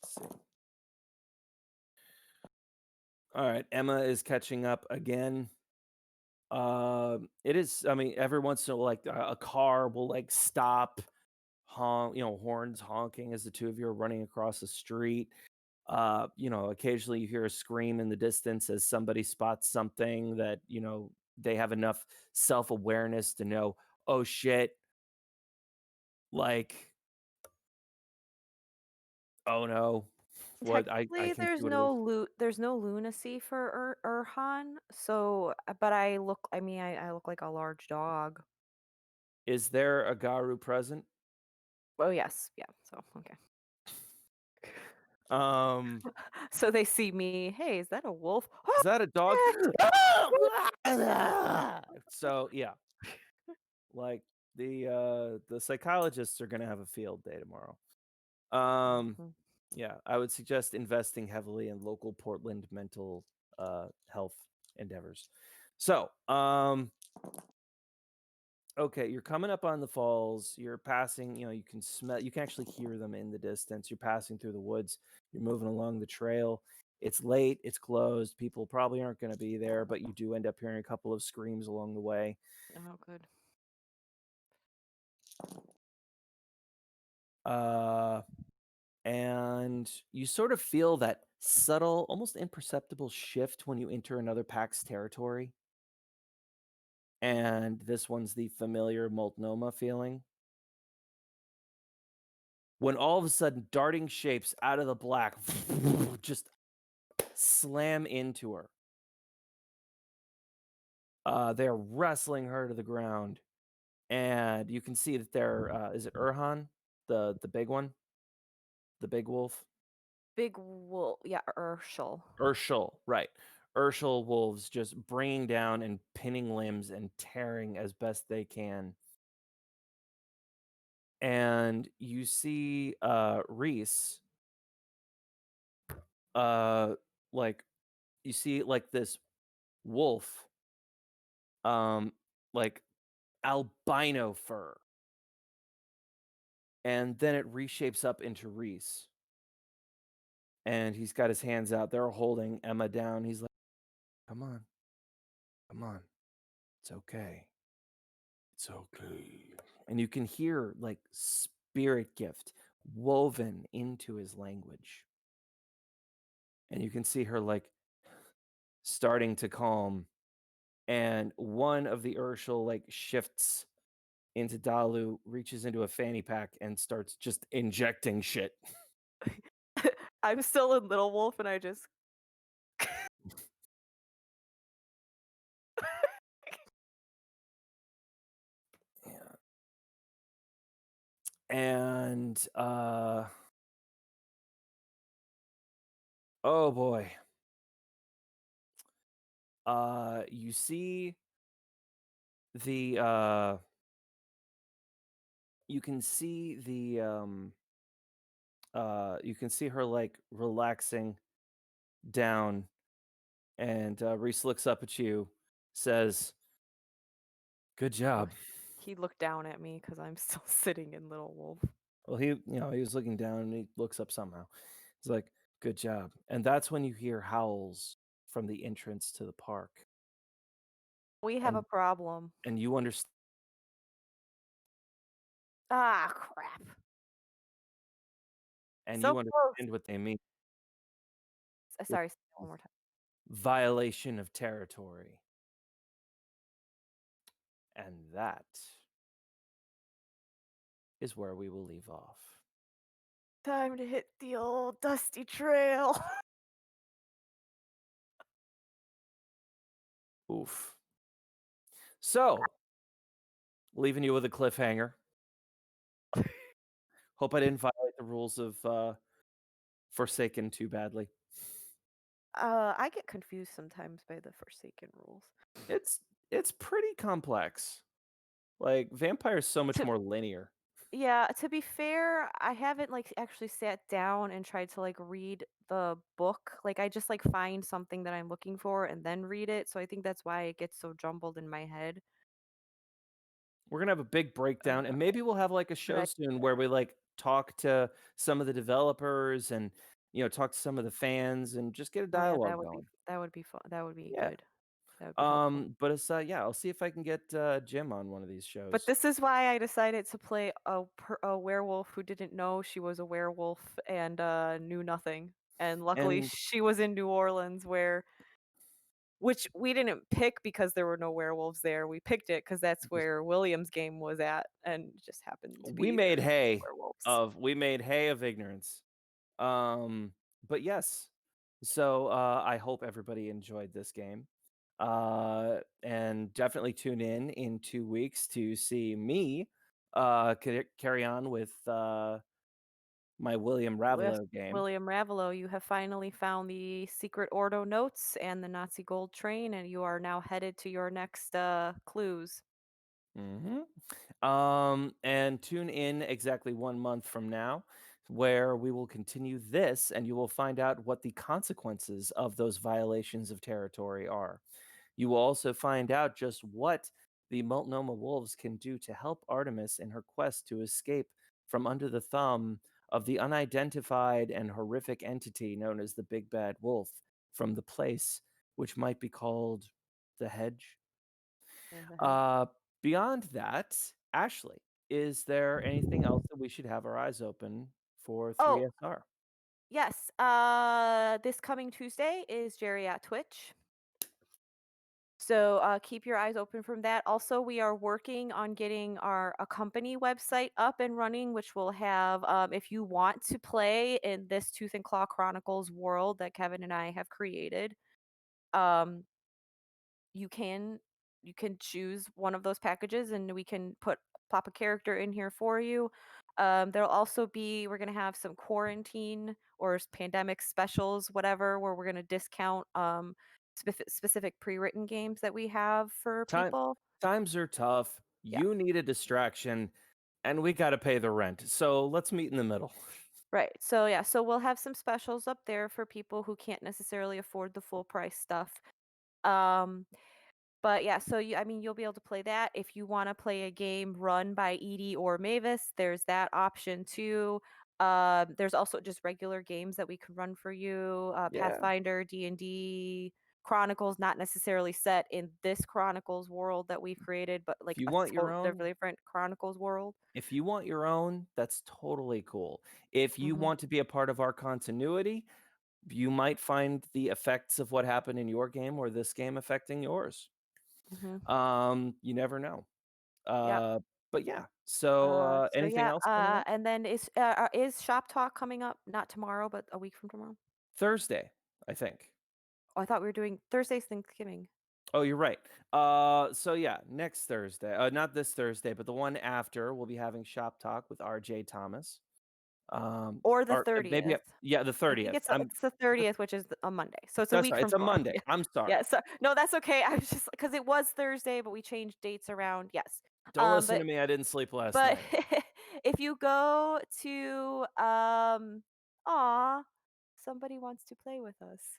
Let's see. All right, Emma is catching up again. It is. I mean, every once in a while, like a car will like stop, honk, horns honking as the two of you are running across the street. Occasionally you hear a scream in the distance as somebody spots something that they have enough self-awareness to know. Oh shit! Like, oh no, what I Technically, can see what it is. there's no lunacy for Urhan, so but I mean, I look like a large dog. Is there a Garu present? Oh, yes. Yeah, so, okay. Um, So they see me, "Hey, is that a wolf?" is that a dog? Shit! So yeah, like the psychologists are gonna have a field day tomorrow. Um, Mhm. yeah, I would suggest investing heavily in local Portland mental health endeavors. So, okay, you're coming up on the falls. You're passing, you can smell, you can actually hear them in the distance. You're passing through the woods. You're moving along the trail. It's late, it's closed. People probably aren't going to be there, but you do end up hearing a couple of screams along the way. Oh, good. Uh, and you sort of feel that subtle, almost imperceptible shift when you enter another pack's territory. And this one's the familiar Multnomah feeling. When all of a sudden, darting shapes out of the black just slam into her. They're wrestling her to the ground, and you can see that they're is it Urhan, the big one, the big wolf? Big wolf, yeah, Urshel. Urshel, right. Urshel wolves just bringing down and pinning limbs and tearing as best they can. And you see Reese, like you see like this wolf, like albino fur, and then it reshapes up into Reese, and he's got his hands out. They're holding Emma down. He's like, "Come on, come on, it's okay, it's okay." And you can hear like spirit gift woven into his language, and you can see her like starting to calm. And one of the Urshel like shifts into Dalu, reaches into a fanny pack, and starts just injecting shit. I'm still in Little Wolf, and I just Yeah. And oh boy. You see the you can see the you can see her like relaxing down, and Reese looks up at you, says, "Good oh, job." he looked down at me because I'm still sitting in Little Wolf. Well, he was looking down and he looks up somehow. He's like, "Good job." And that's when you hear howls from the entrance to the park. We have a And problem. you understand, Ah, crap. So close. what they mean. Sorry, say that one more time. Violation of territory. And that is where we will leave off. Time to hit the old dusty trail. Oof. So, leaving you with a cliffhanger. Hope I didn't violate the rules of Forsaken too badly. I get confused sometimes by the Forsaken rules. It's it's pretty complex. Like vampire's so much To more linear. Yeah, to be fair, I haven't like actually sat down and tried to like read the book. Like I just like find something that I'm looking for and then read it. So I think that's why it gets so jumbled in my head. We're gonna have a big breakdown, and Uh, maybe we'll have like a but show soon where we like talk to some of the developers and talk to some of the fans and just get a oh yeah, dialogue going. that would be fun. That would be Yeah. good. That would be helpful. But it's yeah, I'll see if I can get Jim on one of these But shows. this is why I decided to play a werewolf who didn't know she was a werewolf and knew nothing. And luckily And she was in New Orleans which we didn't pick because there were no werewolves there. We picked it because that's where William's game was at, and it just happened to we be made there's hay werewolves. of ignorance. Um, but yes. So I hope everybody enjoyed this game. And definitely tune in 2 weeks to see me carry on with my William With Ravelowe game. William Ravelowe, you have finally found the secret Ordo notes and the Nazi gold train, and you are now headed to your next clues. hmm and tune in exactly 1 month from now, where we will continue this, and you will find out what the consequences of those violations of territory are. You will also find out just what the Multnomah Wolves can do to help Artemis in her quest to escape from under the thumb of the unidentified and horrific entity known as the Big Bad Wolf from the place which might be called the Hedge. The head. Uh, Beyond that, Ashley, is there anything else that we should have our eyes open for Oh, 3SR? yes. This coming Tuesday is Jerry at Twitch. So keep your eyes open from that. Also, we are working on getting our a company website up and running, which will have, if you want to play in this Tooth and Claw Chronicles world that Kevin and I have created, um, you can you can choose one of those packages, and we can plop a character in here for you. There'll also be we're gonna have some quarantine or pandemic specials, whatever, where we're gonna discount specific pre-written games that we have for Time people. Times are tough. Yeah, You need a distraction, and we got to pay the rent. So let's meet in the middle. right. So yeah, so we'll have some specials up there for people who can't necessarily afford the full price stuff. Um, But yeah, so I mean, you'll be able to play that. If you want to play a game run by Edie or Mavis, there's that option too. There's also just regular games that we could run for you. Yeah. Pathfinder, D&D, Chronicles, not necessarily set in this Chronicles world that we've created, but If like you a want your own, totally different Chronicles world. if you want your own, that's totally cool. If you Hmm. want to be a part of our continuity, you might find the effects of what happened in your game or this game affecting yours. Hmm. You never know. Yeah. Uh, but yeah. So So anything yeah, else coming up? and then is Shop Talk coming up? Not tomorrow, but a week from tomorrow. Thursday, I think. Oh, I thought we were doing Thursday's Thanksgiving. Oh, you're right. So yeah, next Thursday, not this Thursday, but the one after, we'll be having shop talk with RJ Thomas. Or the Or maybe 30th. yeah, the I think 30th. it's the 30th, which is a Monday. So it's a That's week right. from It's a tomorrow. Monday. Yeah. I'm Yeah, sorry. so no, that's okay. I was just because it was Thursday, but we changed dates around. Yes. Don't listen But to me. I didn't sleep last but night. if you go to aw, somebody wants to play with us.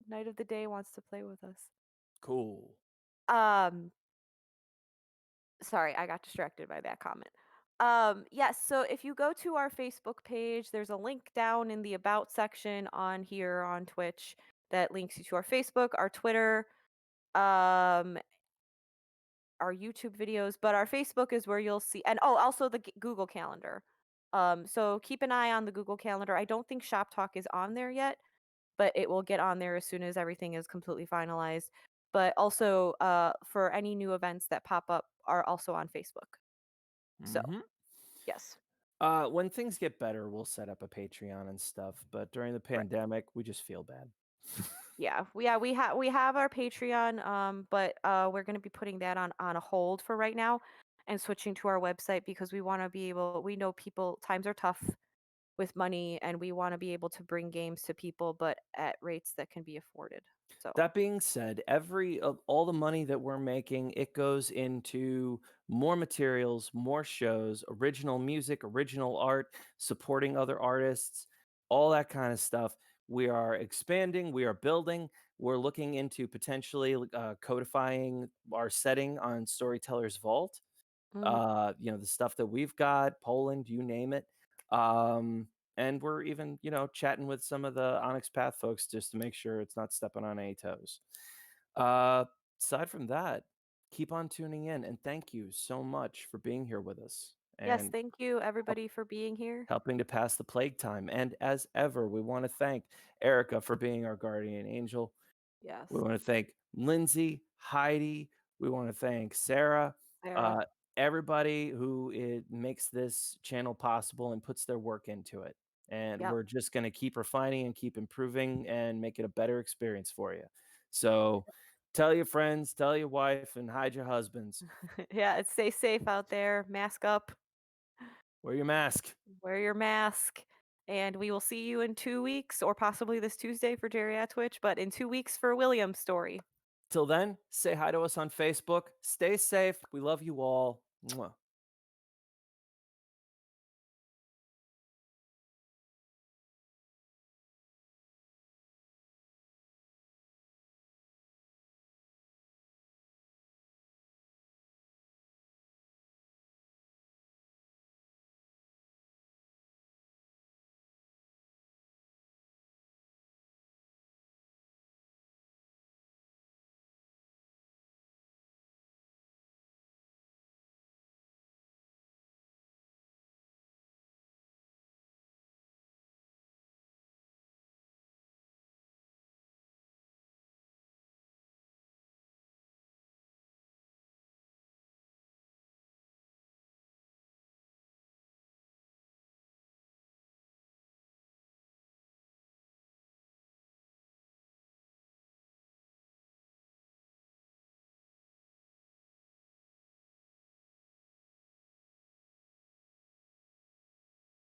Night of the Day wants to play with us. Cool. Um Sorry, I got distracted by that comment. Yes, so if you go to our Facebook page, there's a link down in the about section on here on Twitch that links you to our Facebook, our Twitter, um, our YouTube videos, but our Facebook is where you'll see, and oh, also the Google Calendar. So keep an eye on the Google Calendar. I don't think Shop Talk is on there yet, but it will get on there as soon as everything is completely finalized. But also, for any new events that pop up are also on Facebook. So hmm yes. When things get better, we'll set up a Patreon and stuff. But during the Right. pandemic, we just feel bad. we have our Patreon, but we're gonna be putting that on a hold for right now and switching to our website because we know people times are tough with money and we want to be able to bring games to people but at rates that can be afforded. So, That being said, every of all the money that we're making, it goes into more materials, more shows, original music, original art, supporting other artists, all that kind of stuff. We are expanding, we are building, we're looking into potentially codifying our setting on Storyteller's Vault. mhm. The stuff that we've got, Poland, you name it. Um, and we're even, chatting with some of the Onyx Path folks just to make sure it's not stepping on any toes. Uh, Aside from that, keep on tuning in and thank you so much for being here with us Yes, and thank you help, everybody for being here. helping to pass the plague time. And as ever, we want to thank Erica for being our guardian angel. We Yes, want to thank Lindsay, Heidi. We want to thank Sarah, Sarah. uh, everybody who makes this channel possible and puts their work into it. And Yep. we're just going to keep refining and keep improving and make it a better experience for you. So tell your friends, tell your wife, and hide your husbands. Yeah, stay safe out there. Mask up. Wear your mask. Wear your mask. And we will see you in 2 weeks, or possibly this Tuesday for Jerry at Twitch, but in 2 weeks for William's story. Till then, say hi to us on Facebook. Stay safe. We love you all. Mwah.